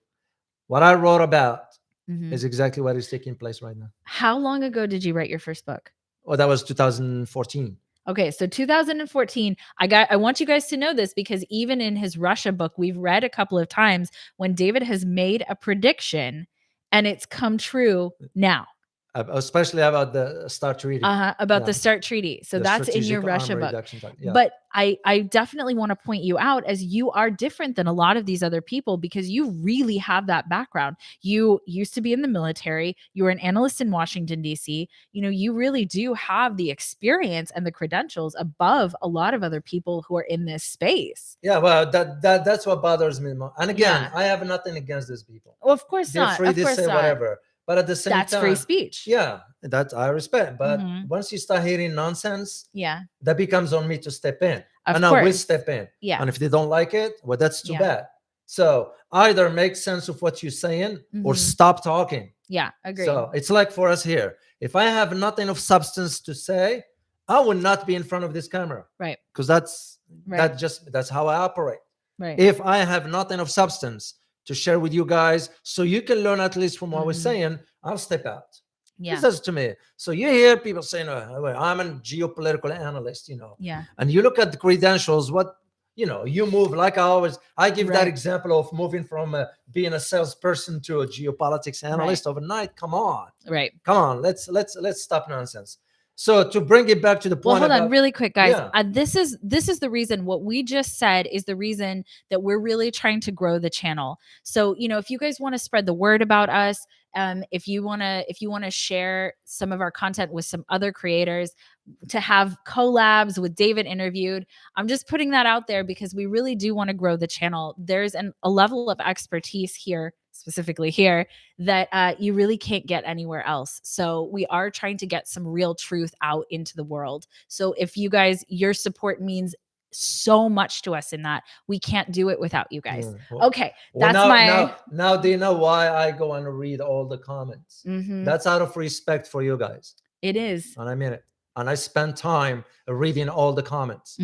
Speaker 1: what I wrote about.
Speaker 2: Mhm.
Speaker 1: Is exactly what is taking place right now.
Speaker 2: How long ago did you write your first book?
Speaker 1: Oh, that was 2014.
Speaker 2: Okay, so 2014, I want you guys to know this, because even in his Russia book, we've read a couple of times when David has made a prediction and it's come true now.
Speaker 1: Especially about the START treaty.
Speaker 2: About the START treaty. So
Speaker 1: The
Speaker 2: that's in your
Speaker 1: strategic
Speaker 2: Russia
Speaker 1: arm
Speaker 2: book.
Speaker 1: reduction yeah.
Speaker 2: But I definitely want to point you out, as you are different than a lot of these other people, because you really have that background. You used to be in the military. You were an analyst in Washington, D.C. You really do have the experience and the credentials above a lot of other people who are in this space.
Speaker 1: Yeah, well, that's what bothers me more. And again,
Speaker 2: Yeah.
Speaker 1: I have nothing against these people.
Speaker 2: Well, of course
Speaker 1: They're
Speaker 2: not.
Speaker 1: free
Speaker 2: Of
Speaker 1: to
Speaker 2: course
Speaker 1: say
Speaker 2: not.
Speaker 1: whatever. But at the same
Speaker 2: That's
Speaker 1: time,
Speaker 2: free speech.
Speaker 1: Yeah, that I respect. But
Speaker 2: Mhm.
Speaker 1: once you start hearing nonsense,
Speaker 2: Yeah.
Speaker 1: that becomes on me to step in.
Speaker 2: Of
Speaker 1: And I will
Speaker 2: course.
Speaker 1: step in.
Speaker 2: Yeah.
Speaker 1: And if they don't like it, well, that's too
Speaker 2: Yeah.
Speaker 1: bad. So either make sense of what you're saying or
Speaker 2: Mhm.
Speaker 1: stop talking.
Speaker 2: Yeah, agreed.
Speaker 1: So it's like for us here. If I have nothing of substance to say, I will not be in front of this camera.
Speaker 2: Right.
Speaker 1: Because that's
Speaker 2: Right.
Speaker 1: that's how I operate.
Speaker 2: Right.
Speaker 1: If I have nothing of substance to share with you guys, so you can learn at least from what we're
Speaker 2: Mhm.
Speaker 1: saying, I'll step out.
Speaker 2: Yeah.
Speaker 1: This is to me. So you hear people saying, "Oh, I'm a geopolitical analyst,"
Speaker 2: Yeah.
Speaker 1: and you look at the credentials. You move like I give that
Speaker 2: Right.
Speaker 1: example of moving from being a salesperson to a geopolitics analyst overnight. Come on,
Speaker 2: Right.
Speaker 1: let's stop nonsense. So to bring it back to the
Speaker 2: Well,
Speaker 1: point
Speaker 2: hold on
Speaker 1: about
Speaker 2: really quick, guys.
Speaker 1: Yeah.
Speaker 2: This is the reason what we just said is the reason that we're really trying to grow the channel. So, if you guys want to spread the word about us, if you want to share some of our content with some other creators, to have collabs with David interviewed, I'm just putting that out there because we really do want to grow the channel. There's a level of expertise here specifically here, that you really can't get anywhere else. So we are trying to get some real truth out into the world. So if you guys, your support means so much to us in that. We can't do it without you guys. Okay,
Speaker 1: Well,
Speaker 2: that's
Speaker 1: now do you know why I go and read all the comments? That's out of respect for you guys.
Speaker 2: It is.
Speaker 1: And I mean it. And I spend time reading all the comments.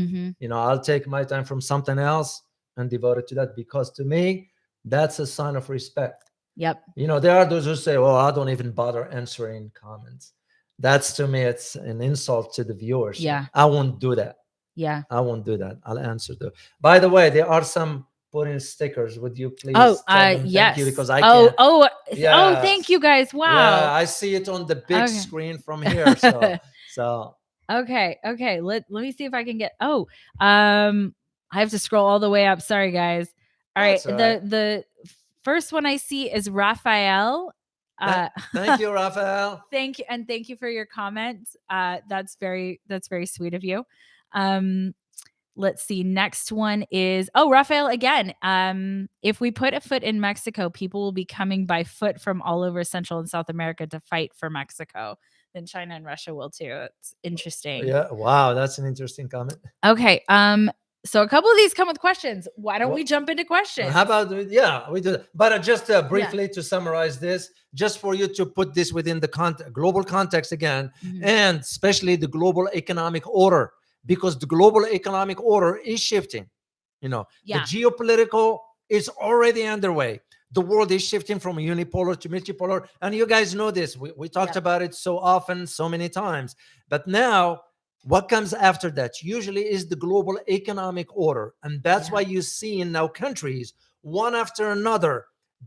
Speaker 1: I'll take my time from something else and devote it to that, because to me, that's a sign of respect.
Speaker 2: Yep.
Speaker 1: There are those who say, well, I don't even bother answering comments. That's, to me, it's an insult to the viewers.
Speaker 2: Yeah.
Speaker 1: I won't do that.
Speaker 2: Yeah.
Speaker 1: I won't do that. I'll answer them. By the way, there are some putting stickers. Would you please
Speaker 2: yes.
Speaker 1: thank you, because I can't.
Speaker 2: Oh, thank you guys. Wow.
Speaker 1: Yeah, I see it on the big screen from here. So
Speaker 2: okay. Let me see if I can get I have to scroll all the way up. Sorry, guys. All right. The first one I see is Raphael.
Speaker 1: Thank you, Raphael.
Speaker 2: Thank you, and thank you for your comments. That's very sweet of you. Let's see. Next one is Raphael again. If we put a foot in Mexico, people will be coming by foot from all over Central and South America to fight for Mexico. Then China and Russia will too. It's interesting.
Speaker 1: Yeah. Wow, that's an interesting comment.
Speaker 2: Okay. So a couple of these come with questions. Why don't we jump into questions?
Speaker 1: How about we do that. But just briefly to summarize this, just for you to put this within the global context again, and especially the global economic order, because the global economic order is shifting. The geopolitical is already underway. The world is shifting from unipolar to multipolar, and you guys know this. We talked about it so often, so many times. But now, what comes after that usually is the global economic order. And that's why you see in now countries, one after another,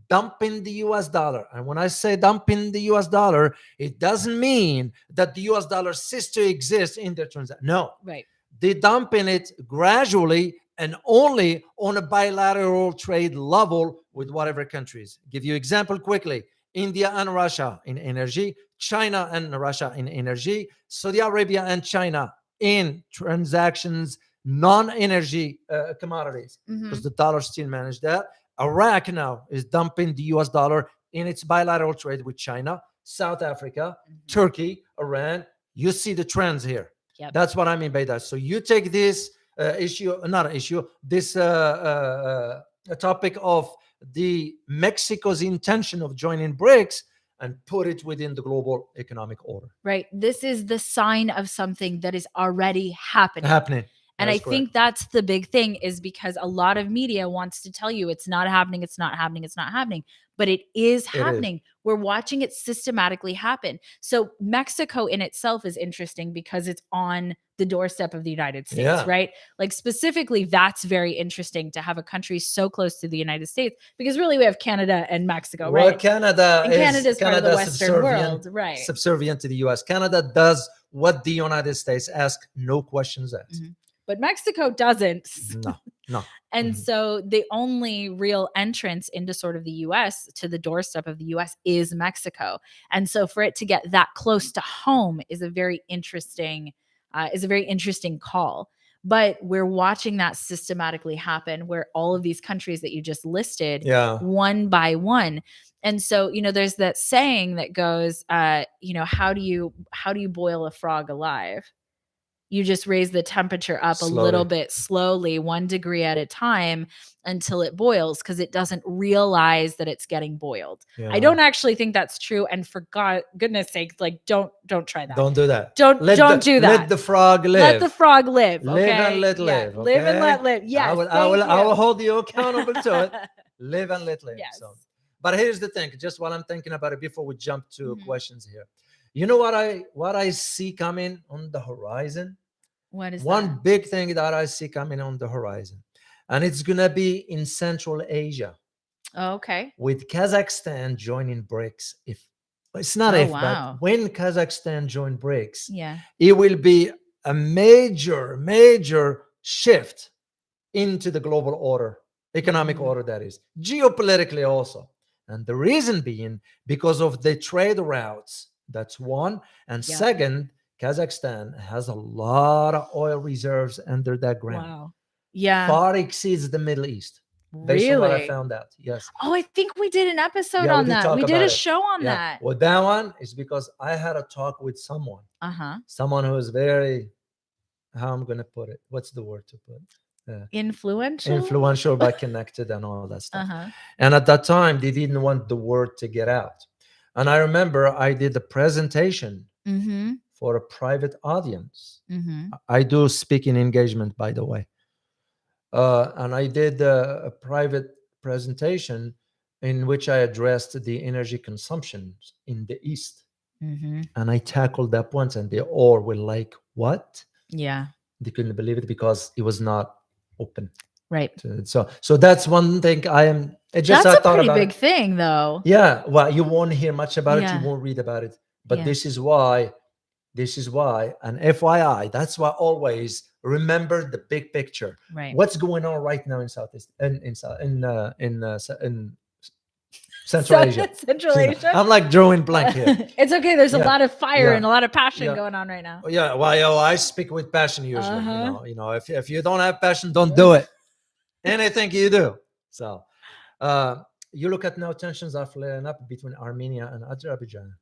Speaker 1: dumping the US dollar. And when I say dumping the US dollar, it doesn't mean that the US dollar ceases to exist in their transaction. No.
Speaker 2: Right.
Speaker 1: They're dumping it gradually and only on a bilateral trade level with whatever countries. Give you example quickly. India and Russia in energy, China and Russia in energy, Saudi Arabia and China in transactions, non-energy commodities, because the dollar still managed that. Iraq now is dumping the US dollar in its bilateral trade with China, South Africa, Turkey, Iran. You see the trends here.
Speaker 2: Yep.
Speaker 1: That's what I mean by that. So you take this this topic of the Mexico's intention of joining BRICS and put it within the global economic order.
Speaker 2: Right. This is the sign of something that is already happening. And I think that's the big thing, is because a lot of media wants to tell you it's not happening, it's not happening, it's not happening. But it is happening. We're watching it systematically happen. So Mexico in itself is interesting because it's on the doorstep of the United States, right? Like specifically, that's very interesting to have a country so close to the United States, because really we have Canada and Mexico, right?
Speaker 1: Well, Canada's
Speaker 2: part of the Western world, right?
Speaker 1: Subservient to the US. Canada does what the United States asks, no questions asked.
Speaker 2: But Mexico doesn't.
Speaker 1: No.
Speaker 2: And so the only real entrance into sort of the US, to the doorstep of the US, is Mexico. And so for it to get that close to home is a very interesting call. But we're watching that systematically happen, where all of these countries that you just listed, one by one. And so, there's that saying that goes, how do you boil a frog alive? You just raise the temperature up a little bit slowly, 1 degree at a time, until it boils, because it doesn't realize that it's getting boiled. I don't actually think that's true. And for goodness sake, like don't try that.
Speaker 1: Don't do that.
Speaker 2: Don't do that.
Speaker 1: Let the frog live.
Speaker 2: Let the frog live. Okay?
Speaker 1: Live and let live. Okay?
Speaker 2: Live and let live. Yes.
Speaker 1: I will hold you accountable to it. Live and let live.
Speaker 2: Yes.
Speaker 1: So, but here's the thing, just while I'm thinking about it before we jump to questions here. You know what I see coming on the horizon?
Speaker 2: What is
Speaker 1: one big thing that I see coming on the horizon? And it's going to be in Central Asia.
Speaker 2: Oh, okay.
Speaker 1: With Kazakhstan joining BRICS. But when Kazakhstan join BRICS, it will be a major shift into the global order, economic order, that is, geopolitically also. And the reason being because of the trade routes. That's one. And second, Kazakhstan has a lot of oil reserves under that ground.
Speaker 2: Wow. Yeah.
Speaker 1: Far exceeds the Middle East. based on what I
Speaker 2: Really?
Speaker 1: found out. Yes.
Speaker 2: Oh, I think we did an episode
Speaker 1: Yeah, we
Speaker 2: on
Speaker 1: did
Speaker 2: that.
Speaker 1: talk
Speaker 2: We did
Speaker 1: about
Speaker 2: a
Speaker 1: it.
Speaker 2: show on
Speaker 1: Yeah.
Speaker 2: that.
Speaker 1: Well, that one is because I had a talk with someone who is very, how I'm going to put it, what's the word to put? Influential, but connected and all that stuff. And at that time, they didn't want the word to get out. And I remember I did a presentation for a private audience. I do speaking engagement, by the way. And I did a private presentation in which I addressed the energy consumption in the East. And I tackled that once, and they all were like, what?
Speaker 2: Yeah.
Speaker 1: They couldn't believe it because it was not open.
Speaker 2: Right.
Speaker 1: So that's one thing I am.
Speaker 2: That's a pretty big thing, though.
Speaker 1: Yeah. Well, you won't hear much about it.
Speaker 2: Yeah.
Speaker 1: You won't read about it. But this is why, and FYI, that's why always remember the big picture.
Speaker 2: Right.
Speaker 1: What's going on right now in Southeast in Central Asia.
Speaker 2: Central Asia.
Speaker 1: I'm like drawing blank here.
Speaker 2: It's okay. There's a lot of fire and a lot of passion going on right now.
Speaker 1: Yeah. Well, I speak with passion usually. You know, if you don't have passion, don't do it. Anything you do. So, you look at now tensions are flaring up between Armenia and Azerbaijan.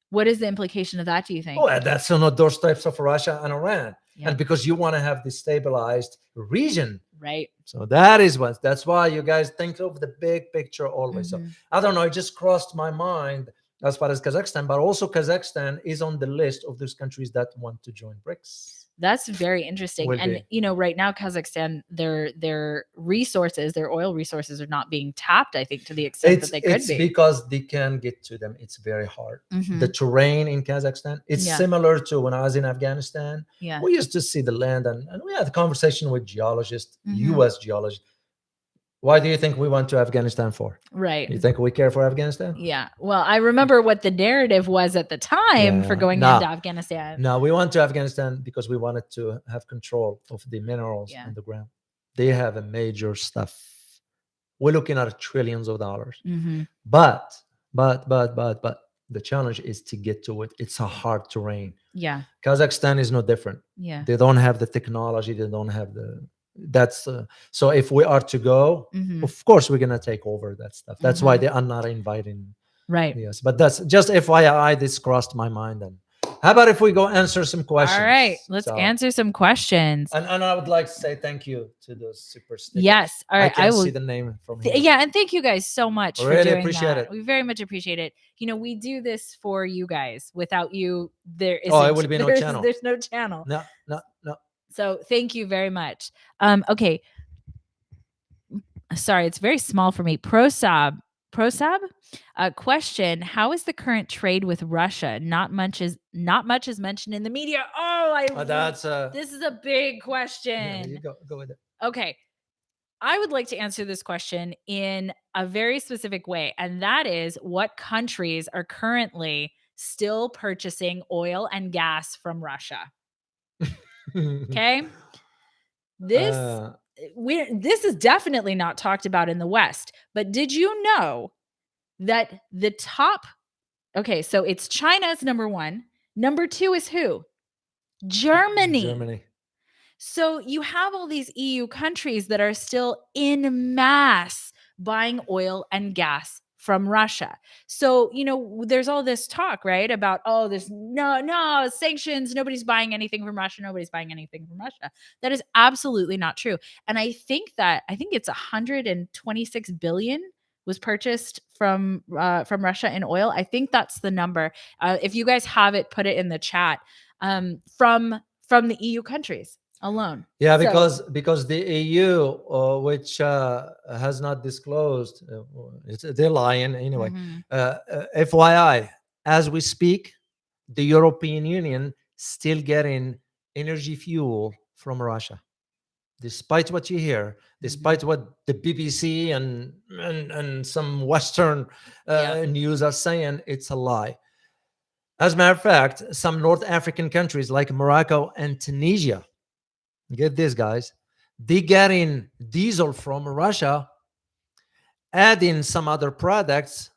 Speaker 2: What is the implication of that, do you think?
Speaker 1: Well, that's on the doorsteps of Russia and Iran. Yeah. And because you want to have this stabilized region.
Speaker 2: Right.
Speaker 1: So that's why you guys think of the big picture always. So I don't know, it just crossed my mind as far as Kazakhstan, but also Kazakhstan is on the list of those countries that want to join BRICS.
Speaker 2: That's very interesting. And you know, right now Kazakhstan, their resources, their oil resources are not being tapped, I think, to the extent that they could be. It's
Speaker 1: because they can get to them. It's very hard. The terrain in Kazakhstan, it's similar to when I was in Afghanistan.
Speaker 2: Yeah.
Speaker 1: We used to see the land and we had a conversation with geologists, US geologists. Why do you think we went to Afghanistan for?
Speaker 2: Right.
Speaker 1: You think we care for Afghanistan?
Speaker 2: Yeah. Well, I remember what the narrative was at the time for going into Afghanistan.
Speaker 1: No, we went to Afghanistan because we wanted to have control of the minerals in the ground. They have a major stuff. We're looking at trillions of dollars. But the challenge is to get to it. It's a hard terrain.
Speaker 2: Yeah.
Speaker 1: Kazakhstan is no different.
Speaker 2: Yeah.
Speaker 1: They don't have the technology. They don't have so if we are to go, of course we're gonna take over that stuff. That's why they are not inviting.
Speaker 2: Right.
Speaker 1: Yes, but that's just FYI. This crossed my mind. And how about if we go answer some questions?
Speaker 2: All right, let's answer some questions.
Speaker 1: And I would like to say thank you to those super stickers.
Speaker 2: Yes. All right.
Speaker 1: I will see the name from here.
Speaker 2: Yeah, and thank you guys so much for doing
Speaker 1: appreciate
Speaker 2: that.
Speaker 1: it.
Speaker 2: We very much appreciate it. You know, we do this for you guys. Without you, there isn't.
Speaker 1: Oh, it would be no channel.
Speaker 2: There's no channel.
Speaker 1: No.
Speaker 2: So thank you very much. Okay. Sorry, it's very small for me. Prosab, question: how is the current trade with Russia? Not much is mentioned in the media. This is a big question.
Speaker 1: Yeah, you go with it.
Speaker 2: Okay. I would like to answer this question in a very specific way, and that is what countries are currently still purchasing oil and gas from Russia. Okay. This is definitely not talked about in the West, but did you know that the top, so it's China's number one. Number two is who? Germany. So you have all these EU countries that are still en masse buying oil and gas from Russia. So, you know, there's all this talk, right, about, there's no sanctions. Nobody's buying anything from Russia. That is absolutely not true. And I think it's 126 billion was purchased from Russia in oil. I think that's the number. If you guys have it, put it in the chat. From the EU countries alone.
Speaker 1: Yeah, because the EU, which has not disclosed, they're lying anyway. FYI, as we speak, the European Union still getting energy fuel from Russia, despite what you hear, despite what the BBC and some Western news are saying. It's a lie. As a matter of fact, some North African countries like Morocco and Tunisia, get this, guys, they getting diesel from Russia, adding some other products,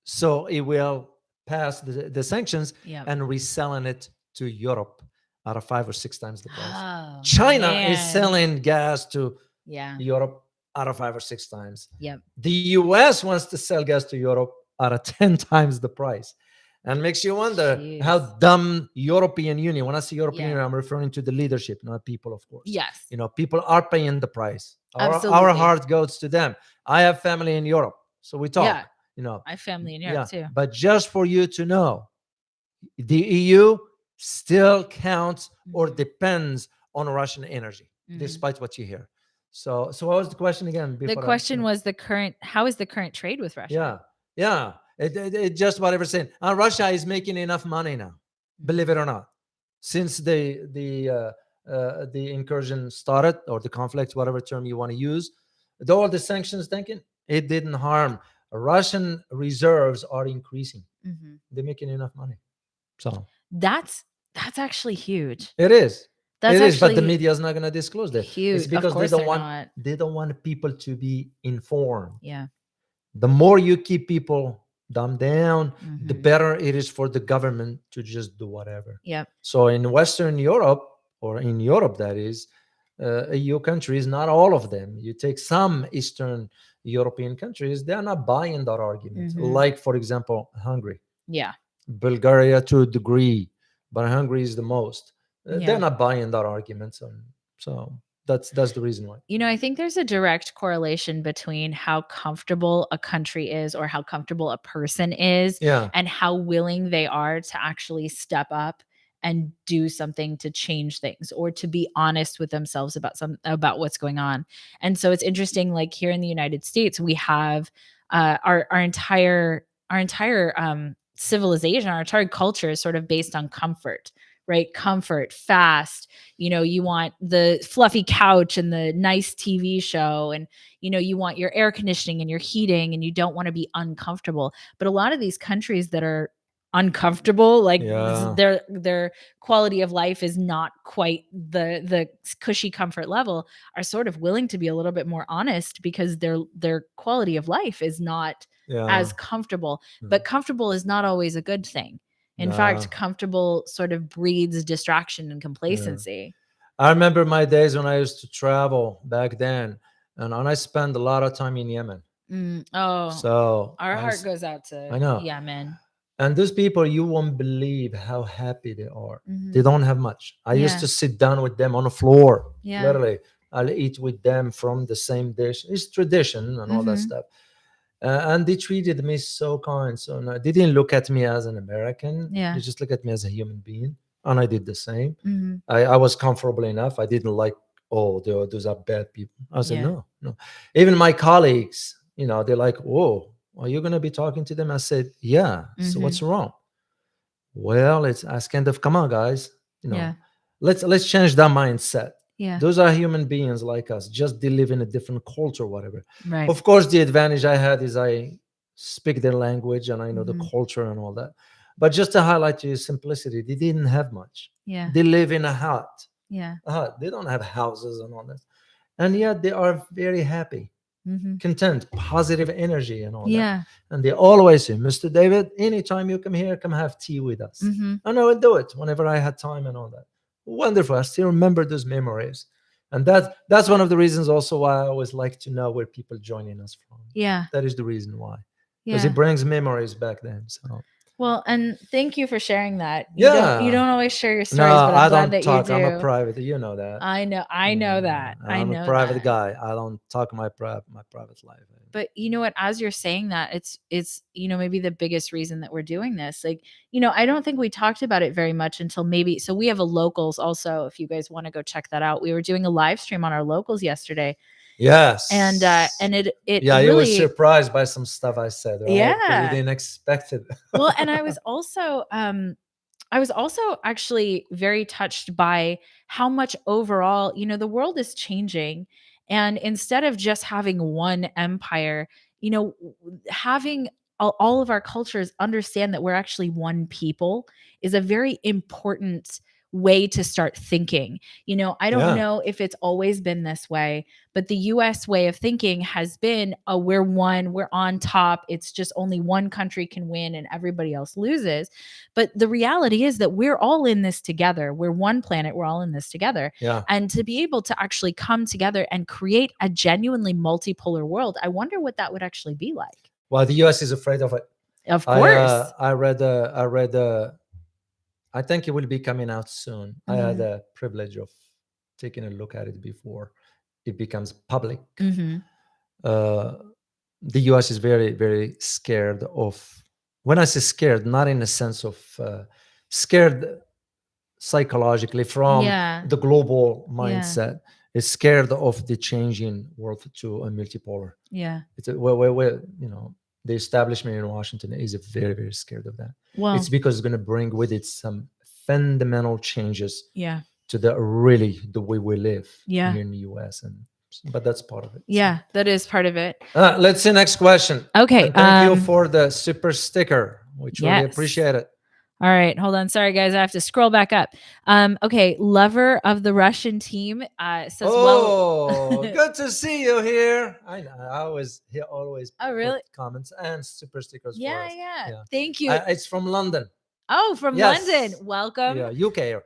Speaker 1: so it will pass the sanctions, and reselling it to Europe at a 5 or 6 times the price. China is selling gas to Europe out of 5 or 6 times.
Speaker 2: Yep.
Speaker 1: The US wants to sell gas to Europe out of 10 times the price. And makes you wonder how
Speaker 2: Jeez.
Speaker 1: dumb European Union, when I say European
Speaker 2: Yeah.
Speaker 1: Union, I'm referring to the leadership, not people, of course.
Speaker 2: Yes.
Speaker 1: People are paying the price. Our
Speaker 2: Absolutely.
Speaker 1: heart goes to them. I have family in Europe, so we talk,
Speaker 2: Yeah. I have family in Europe too.
Speaker 1: But just for you to know, the EU still counts or
Speaker 2: Mhm.
Speaker 1: depends on Russian energy,
Speaker 2: Mhm.
Speaker 1: despite what you hear. So what was the question again?
Speaker 2: The question was how is the current trade with Russia?
Speaker 1: Yeah. It just about everything. And Russia is making enough money now, believe it or not, since the incursion started, or the conflict, whatever term you want to use. All the sanctions thinking, it didn't harm. Russian reserves are increasing.
Speaker 2: Mhm.
Speaker 1: They're making enough money. So
Speaker 2: That's actually huge.
Speaker 1: it is.
Speaker 2: That's
Speaker 1: It is, but the
Speaker 2: actually
Speaker 1: media is not going to disclose that. It's
Speaker 2: huge. Of
Speaker 1: because
Speaker 2: course they're not.
Speaker 1: they don't want people to be informed.
Speaker 2: Yeah.
Speaker 1: The more you keep people dumbed down, the
Speaker 2: Mhm.
Speaker 1: better it is for the government to just do whatever.
Speaker 2: Yep.
Speaker 1: So in Western Europe, or in Europe, that is, EU countries, not all of them. You take some Eastern European countries, they are not buying that argument.
Speaker 2: Mhm.
Speaker 1: Like, for example, Hungary,
Speaker 2: Yeah.
Speaker 1: Bulgaria to a degree, but Hungary is the most.
Speaker 2: Yeah.
Speaker 1: They're not buying that argument. So that's the reason why.
Speaker 2: I think there's a direct correlation between how comfortable a country is, or how comfortable a person is,
Speaker 1: Yeah.
Speaker 2: and how willing they are to actually step up and do something to change things, or to be honest with themselves about what's going on. And so it's interesting, like here in the United States, we have our entire civilization, our entire culture is sort of based on comfort, right? Comfort, fast. You want the fluffy couch and the nice TV show, and you want your air conditioning and your heating, and you don't want to be uncomfortable. But a lot of these countries that are uncomfortable, like
Speaker 1: Yeah.
Speaker 2: their quality of life is not quite the cushy comfort level, are sort of willing to be a little bit more honest, because their quality of life is not as comfortable. But comfortable is not always a good thing. In fact, comfortable sort of breeds distraction and complacency.
Speaker 1: I remember my days when I used to travel back then, and I spent a lot of time in Yemen.
Speaker 2: Oh,
Speaker 1: So
Speaker 2: our heart goes out to
Speaker 1: I know.
Speaker 2: Yemen.
Speaker 1: And those people, you won't believe how happy they are.
Speaker 2: Mhm.
Speaker 1: They don't have much. I used
Speaker 2: Yeah.
Speaker 1: to sit down with them on the floor.
Speaker 2: Yeah.
Speaker 1: Literally, I'll eat with them from the same dish. It's tradition and all that
Speaker 2: Mhm.
Speaker 1: stuff. And they treated me so kind, so nice. They didn't look at me as an American.
Speaker 2: Yeah.
Speaker 1: They just look at me as a human being, and I did the same.
Speaker 2: Mhm.
Speaker 1: I was comfortable enough. I didn't like, oh, those are bad people. I said,
Speaker 2: Yeah.
Speaker 1: no. Even my colleagues, they're like, whoa, are you going to be talking to them? I said, yeah. So what's wrong? Well, it's as kind of, come on, guys.
Speaker 2: Yeah.
Speaker 1: Let's change that mindset.
Speaker 2: Yeah.
Speaker 1: Those are human beings like us. Just they live in a different culture, whatever.
Speaker 2: Right.
Speaker 1: Of course, the advantage I had is I speak their language and I know the
Speaker 2: Mhm.
Speaker 1: culture and all that. But just to highlight to you simplicity, they didn't have much.
Speaker 2: Yeah.
Speaker 1: They live in a hut.
Speaker 2: Yeah.
Speaker 1: They don't have houses and all that. And yet they are very happy,
Speaker 2: Mhm.
Speaker 1: content, positive energy and all that.
Speaker 2: Yeah.
Speaker 1: And they always say, Mr. David, anytime you come here, come have tea with us.
Speaker 2: Mhm.
Speaker 1: And I would do it whenever I had time and all that. Wonderful. I still remember those memories. And that's one of the reasons also why I always like to know where people joining us from.
Speaker 2: Yeah.
Speaker 1: That is the reason why. Because
Speaker 2: Yeah.
Speaker 1: it brings memories back then. So
Speaker 2: Well, and thank you for sharing that.
Speaker 1: Yeah.
Speaker 2: You don't always share your
Speaker 1: no,
Speaker 2: stories, but I'm
Speaker 1: I
Speaker 2: glad
Speaker 1: don't
Speaker 2: that
Speaker 1: talk.
Speaker 2: you do.
Speaker 1: I'm a private. You know that.
Speaker 2: I know that. I
Speaker 1: I'm
Speaker 2: know
Speaker 1: a private
Speaker 2: that.
Speaker 1: guy. I don't talk my private life.
Speaker 2: But you know what, as you're saying that, it's maybe the biggest reason that we're doing this. Like, I don't think we talked about it very much until maybe, so we have a locals also, if you guys want to go check that out. We were doing a live stream on our locals yesterday.
Speaker 1: Yes.
Speaker 2: And it
Speaker 1: Yeah,
Speaker 2: really,
Speaker 1: you were surprised by some stuff I said, right?
Speaker 2: Yeah.
Speaker 1: Because you didn't expect it.
Speaker 2: Well, and I was also actually very touched by how much overall, the world is changing. And instead of just having one empire, having all of our cultures understand that we're actually one people is a very important way to start thinking. I don't know if it's always been this way, but the US way of thinking has been, we're one, we're on top. It's just only one country can win and everybody else loses. But the reality is that we're all in this together. We're one planet. We're all in this together.
Speaker 1: Yeah.
Speaker 2: And to be able to actually come together and create a genuinely multipolar world, I wonder what that would actually be like.
Speaker 1: Well, the US is afraid of it.
Speaker 2: Of course.
Speaker 1: I think it will be coming out soon.
Speaker 2: Mm-hmm.
Speaker 1: I had the privilege of taking a look at it before it becomes public.
Speaker 2: Mm-hmm.
Speaker 1: The US is very, very scared of, when I say scared, not in the sense of scared psychologically from the global mindset. It's scared of the changing world to a multipolar.
Speaker 2: Yeah.
Speaker 1: It's where the establishment in Washington is very, very scared of that. Well, it's because it's going to bring with it some fundamental changes to the way we live here in the US. But that's part of it.
Speaker 2: Yeah, that is part of it.
Speaker 1: Let's see next question.
Speaker 2: Okay.
Speaker 1: And thank you for the super sticker. We truly appreciate it.
Speaker 2: All right, hold on. Sorry, guys. I have to scroll back up. Okay, lover of the Russian team says,
Speaker 1: good to see you here. I know. I always
Speaker 2: really?
Speaker 1: Comments and super stickers.
Speaker 2: Yeah. Thank you.
Speaker 1: It's from London.
Speaker 2: Oh, from London. Welcome.
Speaker 1: Yeah, UK.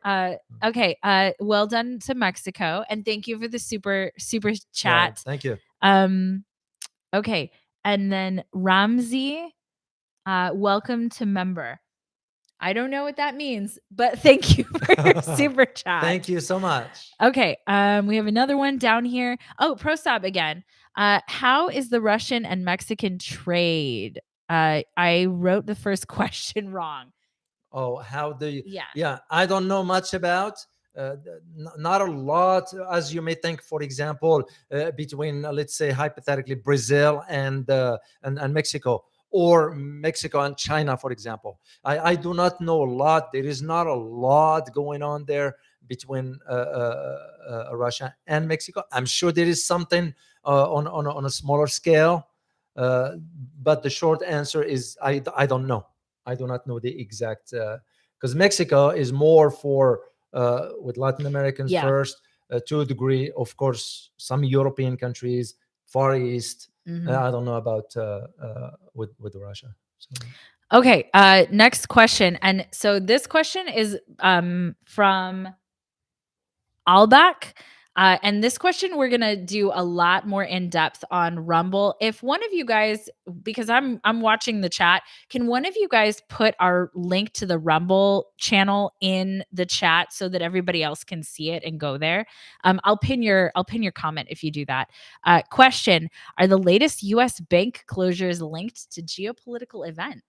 Speaker 2: Okay. Well done to Mexico, and thank you for the super chat.
Speaker 1: Thank you.
Speaker 2: Okay, and then Ramsey, welcome to member. I don't know what that means, but thank you for your super chat.
Speaker 1: Thank you so much.
Speaker 2: Okay. We have another one down here. Oh, ProStab again. How is the Russian and Mexican trade? I wrote the first question wrong.
Speaker 1: Oh, how do you? Yeah. I don't know much about. Not a lot, as you may think. For example, between let's say hypothetically Brazil and Mexico, or Mexico and China, for example. I do not know a lot. There is not a lot going on there between Russia and Mexico. I'm sure there is something on a smaller scale, but the short answer is I don't know. I do not know the exact, because Mexico is more for with Latin Americans first, to a degree, of course, some European countries, Far East. I don't know about with Russia. So.
Speaker 2: Okay, next question. And so this question is from Albach. And this question, we're going to do a lot more in depth on Rumble. If one of you guys, because I'm watching the chat, can one of you guys put our link to the Rumble channel in the chat so that everybody else can see it and go there? I'll pin your comment if you do that. Question: are the latest U.S. bank closures linked to geopolitical events?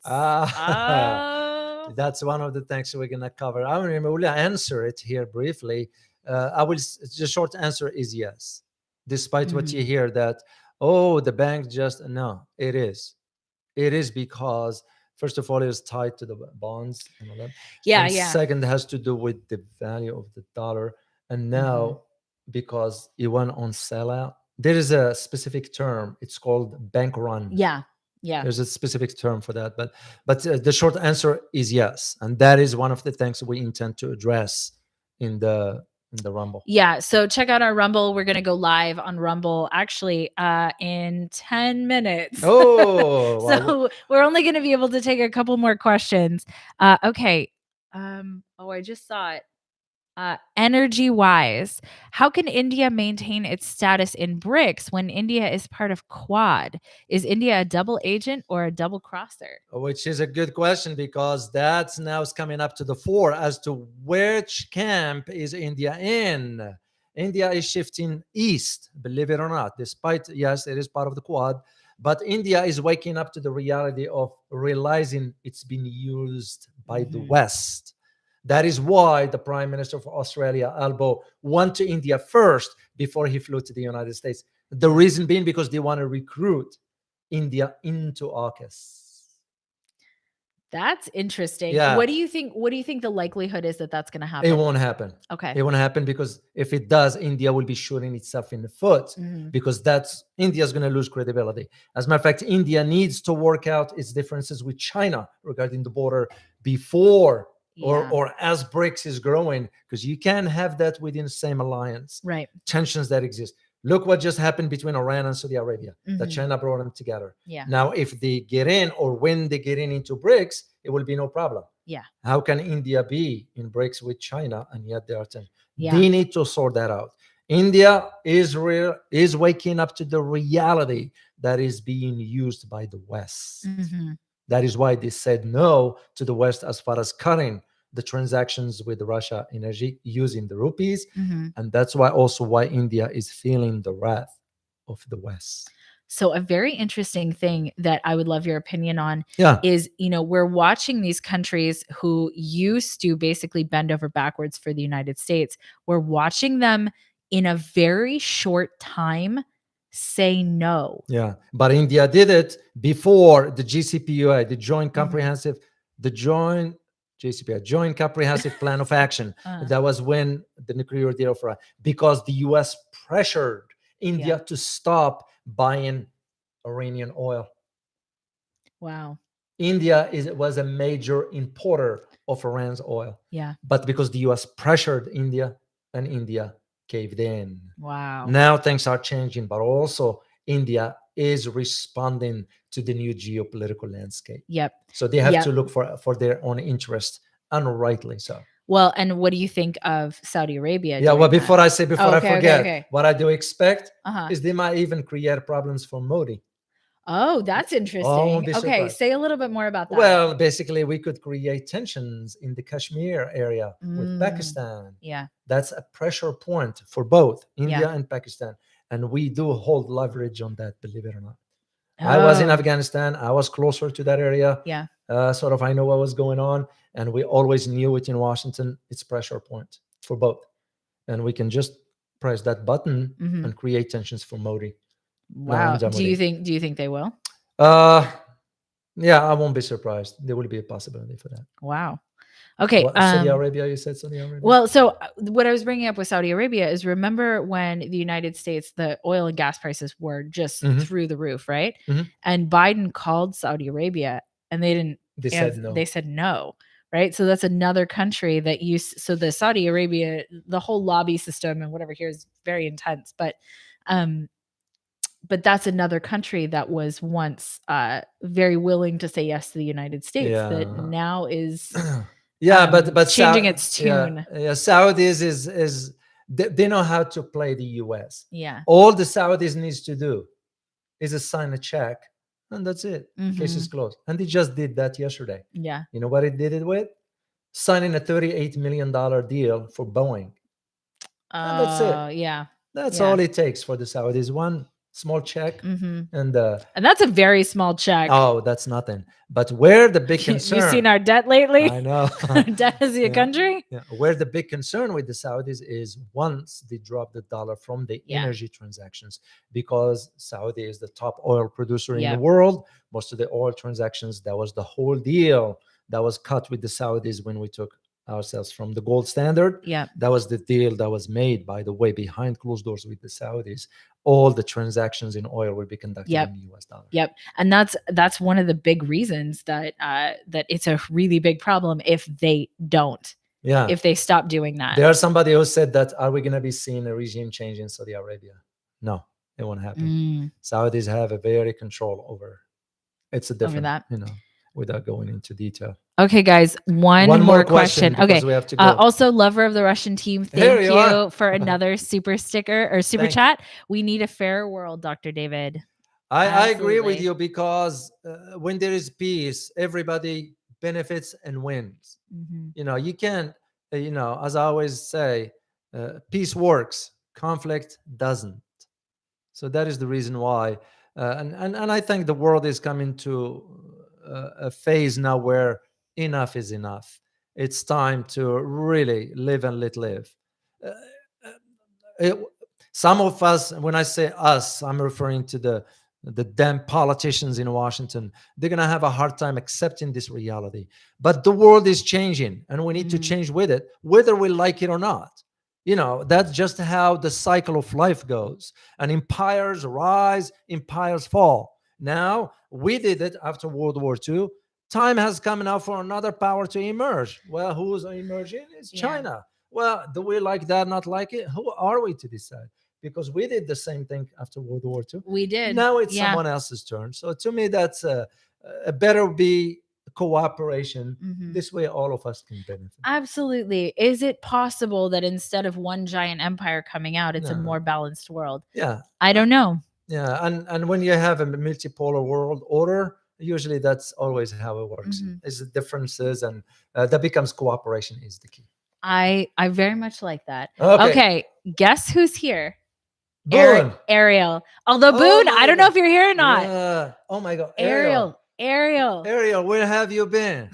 Speaker 1: That's one of the things we're going to cover. I will answer it here briefly. The short answer is yes, despite what you hear that, the bank just, no, it is because first of all, it is tied to the bonds and all that. And second, has to do with the value of the dollar. And now, because it went on sellout, there is a specific term. It's called bank run.
Speaker 2: Yeah.
Speaker 1: There's a specific term for that, but the short answer is yes, and that is one of the things we intend to address in the Rumble.
Speaker 2: Yeah. So check out our Rumble. We're going to go live on Rumble actually in 10 minutes.
Speaker 1: Oh,
Speaker 2: so we're only going to be able to take a couple more questions. Okay. I just saw it. Energy wise, how can India maintain its status in BRICS when India is part of Quad? Is India a double agent or a double crosser?
Speaker 1: Which is a good question, because that's now is coming up to the fore as to which camp is India in. India is shifting east, believe it or not, despite, yes, it is part of the Quad, but India is waking up to the reality of realizing it's been used by the West. That is why the Prime Minister of Australia, Albo, went to India first before he flew to the United States. The reason being because they want to recruit India into AUKUS.
Speaker 2: That's interesting.
Speaker 1: Yeah.
Speaker 2: What do you think the likelihood is that that's going to happen?
Speaker 1: It won't happen.
Speaker 2: Okay.
Speaker 1: It won't happen, because if it does, India will be shooting itself in the foot, because India's going to lose credibility. As a matter of fact, India needs to work out its differences with China regarding the border before or as BRICS is growing, because you can have that within the same alliance.
Speaker 2: Right.
Speaker 1: Tensions that exist. Look what just happened between Iran and Saudi Arabia. That China brought them together.
Speaker 2: Yeah.
Speaker 1: Now, if they get in, or when they get in into BRICS, it will be no problem.
Speaker 2: Yeah.
Speaker 1: How can India be in BRICS with China and yet they are 10?
Speaker 2: Yeah.
Speaker 1: They need to sort that out. India, Israel is waking up to the reality that is being used by the West. That is why they said no to the West as far as cutting the transactions with Russia energy using the rupees. And that's why also why India is feeling the wrath of the West.
Speaker 2: So a very interesting thing that I would love your opinion on is, we're watching these countries who used to basically bend over backwards for the United States. We're watching them in a very short time say no.
Speaker 1: Yeah, but India did it before the GCPOA, the Joint Comprehensive, Joint Comprehensive Plan of Action. That was when the nuclear deal for, because the U.S. pressured India to stop buying Iranian oil.
Speaker 2: Wow.
Speaker 1: India was a major importer of Iran's oil.
Speaker 2: Yeah.
Speaker 1: But because the U.S. pressured India, and India caved in.
Speaker 2: Wow.
Speaker 1: Now things are changing, but also India is responding to the new geopolitical landscape.
Speaker 2: Yep.
Speaker 1: So they have to look for their own interest, and rightly so.
Speaker 2: Well, and what do you think of Saudi Arabia?
Speaker 1: Yeah, well, before I forget,
Speaker 2: okay.
Speaker 1: what I do expect is they might even create problems for Modi.
Speaker 2: Oh, that's interesting. Okay, say a little bit more about that.
Speaker 1: Well, basically, we could create tensions in the Kashmir area with Pakistan.
Speaker 2: Yeah.
Speaker 1: That's a pressure point for both India and Pakistan. And we do hold leverage on that, believe it or not. I was in Afghanistan. I was closer to that area.
Speaker 2: Yeah.
Speaker 1: Sort of, I know what was going on. And we always knew it in Washington. It's pressure point for both. And we can just press that button and create tensions for Modi.
Speaker 2: Wow. Do you think they will?
Speaker 1: Yeah, I won't be surprised. There will be a possibility for that.
Speaker 2: Wow. Okay.
Speaker 1: Saudi Arabia, you said Saudi Arabia?
Speaker 2: Well, so what I was bringing up with Saudi Arabia is, remember when the United States, the oil and gas prices were just through the roof, right? And Biden called Saudi Arabia and they said no. They said no. Right. So that's another country that so the Saudi Arabia, the whole lobby system and whatever here is very intense, but that's another country that was once very willing to say yes to the United States that now is but changing its tune.
Speaker 1: Yeah, Saudis is they know how to play the US.
Speaker 2: Yeah.
Speaker 1: All the Saudis needs to do is sign a check, and that's it. Case is closed. And they just did that yesterday.
Speaker 2: Yeah.
Speaker 1: You know what it did it with? Signing a $38 million deal for Boeing. And that's it.
Speaker 2: Yeah.
Speaker 1: That's all it takes for the Saudis. One small check, and
Speaker 2: that's a very small check.
Speaker 1: Oh, that's nothing. But where the big concern?
Speaker 2: You've seen our debt lately.
Speaker 1: I know.
Speaker 2: Our debt as a country.
Speaker 1: Yeah. Where the big concern with the Saudis is, once they drop the dollar from the energy transactions, because Saudi is the top oil producer in the world. Most of the oil transactions, that was the whole deal that was cut with the Saudis when we took ourselves from the gold standard.
Speaker 2: Yeah.
Speaker 1: That was the deal that was made, by the way, behind closed doors with the Saudis. All the transactions in oil will be conducted in the US dollar.
Speaker 2: Yep. And that's one of the big reasons that that it's a really big problem if they don't.
Speaker 1: Yeah.
Speaker 2: If they stop doing that.
Speaker 1: There's somebody who said that, are we going to be seeing a regime change in Saudi Arabia? No, it won't happen. Saudis have a very control over. It's a different, without going into detail.
Speaker 2: Okay, guys, one more question. Okay.
Speaker 1: We have to go.
Speaker 2: Also, lover of the Russian team, thank you for another super sticker or super chat. We need a fair world, Dr. David.
Speaker 1: I agree with you, because when there is peace, everybody benefits and wins. You can't, as I always say, peace works, conflict doesn't. So that is the reason why. And I think the world is coming to a phase now where enough is enough. It's time to really live and let live. Some of us, when I say us, I'm referring to the damn politicians in Washington. They're going to have a hard time accepting this reality. But the world is changing, and we need to change with it, whether we like it or not. That's just how the cycle of life goes. And empires rise, empires fall. Now, we did it after World War II. time has come now for another power to emerge. Well, who's emerging? It's
Speaker 2: Yeah.
Speaker 1: China. Well, do we like that, not like it? Who are we to decide? Because we did the same thing after World War II.
Speaker 2: We did.
Speaker 1: Now it's
Speaker 2: Yeah.
Speaker 1: someone else's turn. So to me, that's a better be cooperation.
Speaker 2: Mhm.
Speaker 1: This way, all of us can benefit.
Speaker 2: Absolutely. Is it possible that instead of one giant empire coming out, it's a
Speaker 1: No.
Speaker 2: more balanced world?
Speaker 1: Yeah.
Speaker 2: I don't know.
Speaker 1: Yeah, and when you have a multipolar world order, usually that's always how it works.
Speaker 2: Mhm.
Speaker 1: Is the differences, and that becomes cooperation is the key.
Speaker 2: I very much like that.
Speaker 1: Okay.
Speaker 2: Okay, guess who's here?
Speaker 1: Boone.
Speaker 2: Ariel. Although
Speaker 1: Oh
Speaker 2: Boone,
Speaker 1: my
Speaker 2: I don't know
Speaker 1: God.
Speaker 2: if you're here or not.
Speaker 1: Yeah. Oh my God.
Speaker 2: Ariel.
Speaker 1: Ariel, where have you been?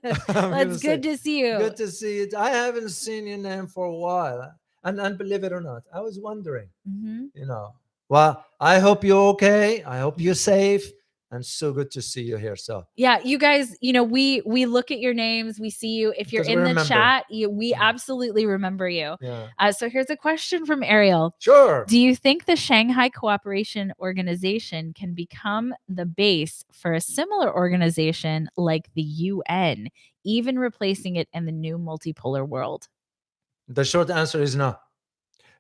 Speaker 2: Well, it's good to see you.
Speaker 1: Good to see you. I haven't seen your name for a while. And believe it or not, I was wondering,
Speaker 2: Mhm.
Speaker 1: Well, I hope you're okay. I hope you're safe. And so good to see you here. So
Speaker 2: Yeah, you guys, we look at your names, we see you. If you're
Speaker 1: Because we
Speaker 2: in the
Speaker 1: remember.
Speaker 2: chat, we
Speaker 1: Yeah.
Speaker 2: absolutely remember you.
Speaker 1: yeah.
Speaker 2: So here's a question from Ariel.
Speaker 1: Sure.
Speaker 2: Do you think the Shanghai Cooperation Organization can become the base for a similar organization like the UN, even replacing it in the new multipolar world?
Speaker 1: The short answer is no.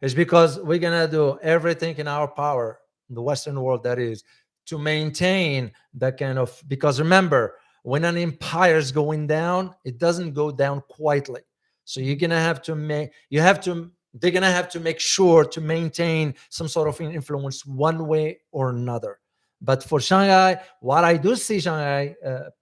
Speaker 1: It's because we're gonna do everything in our power, in the Western world, that is, to maintain that kind of. Because remember, when an empire is going down, it doesn't go down quietly. So you're gonna have to make. They're gonna have to make sure to maintain some sort of influence one way or another. But for Shanghai, what I do see Shanghai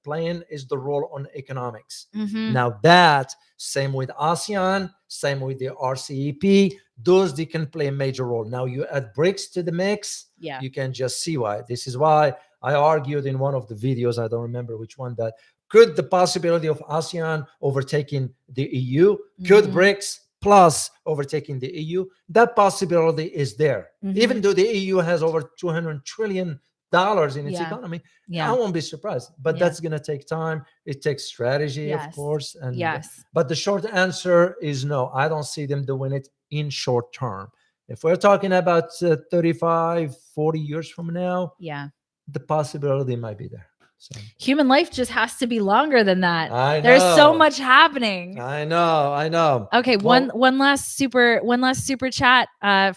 Speaker 1: playing is the role on economics.
Speaker 2: Mhm.
Speaker 1: Now that same with ASEAN, same with the RCEP, those they can play a major role. Now you add BRICS to the mix,
Speaker 2: Yeah.
Speaker 1: you can just see why. This is why I argued in one of the videos, I don't remember which one, that could the possibility of ASEAN overtaking the EU, could
Speaker 2: Mhm.
Speaker 1: BRICS plus overtaking the EU, that possibility is there.
Speaker 2: Mhm.
Speaker 1: Even though the EU has over $200 trillion in its
Speaker 2: Yeah.
Speaker 1: economy,
Speaker 2: Yeah.
Speaker 1: I won't be surprised. But
Speaker 2: Yeah.
Speaker 1: that's going to take time. It takes strategy, of
Speaker 2: Yes.
Speaker 1: course. And
Speaker 2: Yes.
Speaker 1: but the short answer is no. I don't see them doing it in short term. If we're talking about 35, 40 years from now,
Speaker 2: Yeah.
Speaker 1: the possibility might be there. So
Speaker 2: Human life just has to be longer than that.
Speaker 1: I
Speaker 2: There's so
Speaker 1: know.
Speaker 2: much happening.
Speaker 1: I know.
Speaker 2: Okay,
Speaker 1: Well,
Speaker 2: one last super chat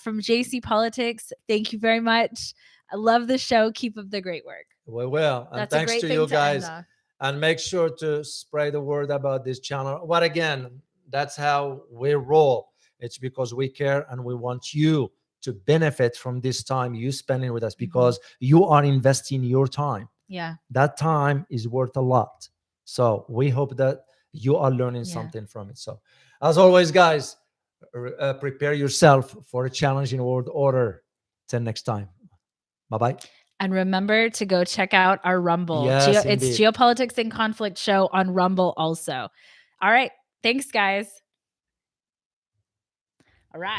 Speaker 2: from Politics. Thank you very much. I love the show. Keep up the great work.
Speaker 1: well, and
Speaker 2: That's a
Speaker 1: thanks
Speaker 2: great
Speaker 1: to
Speaker 2: thing
Speaker 1: you
Speaker 2: to end
Speaker 1: guys.
Speaker 2: on.
Speaker 1: And make sure to spread the word about this channel. But again, that's how we roll. It's because we care and we want you to benefit from this time you spending with us, because you are investing your time.
Speaker 2: Yeah.
Speaker 1: That time is worth a lot. So we hope that you are learning something from it. So as always, guys, prepare yourself for a challenging world order. Till next time. Bye-bye.
Speaker 2: And remember to go check out our Rumble.
Speaker 1: Yes,
Speaker 2: It's
Speaker 1: indeed.
Speaker 2: Geopolitics and Conflict show on Rumble also. All right. Thanks, guys. All right.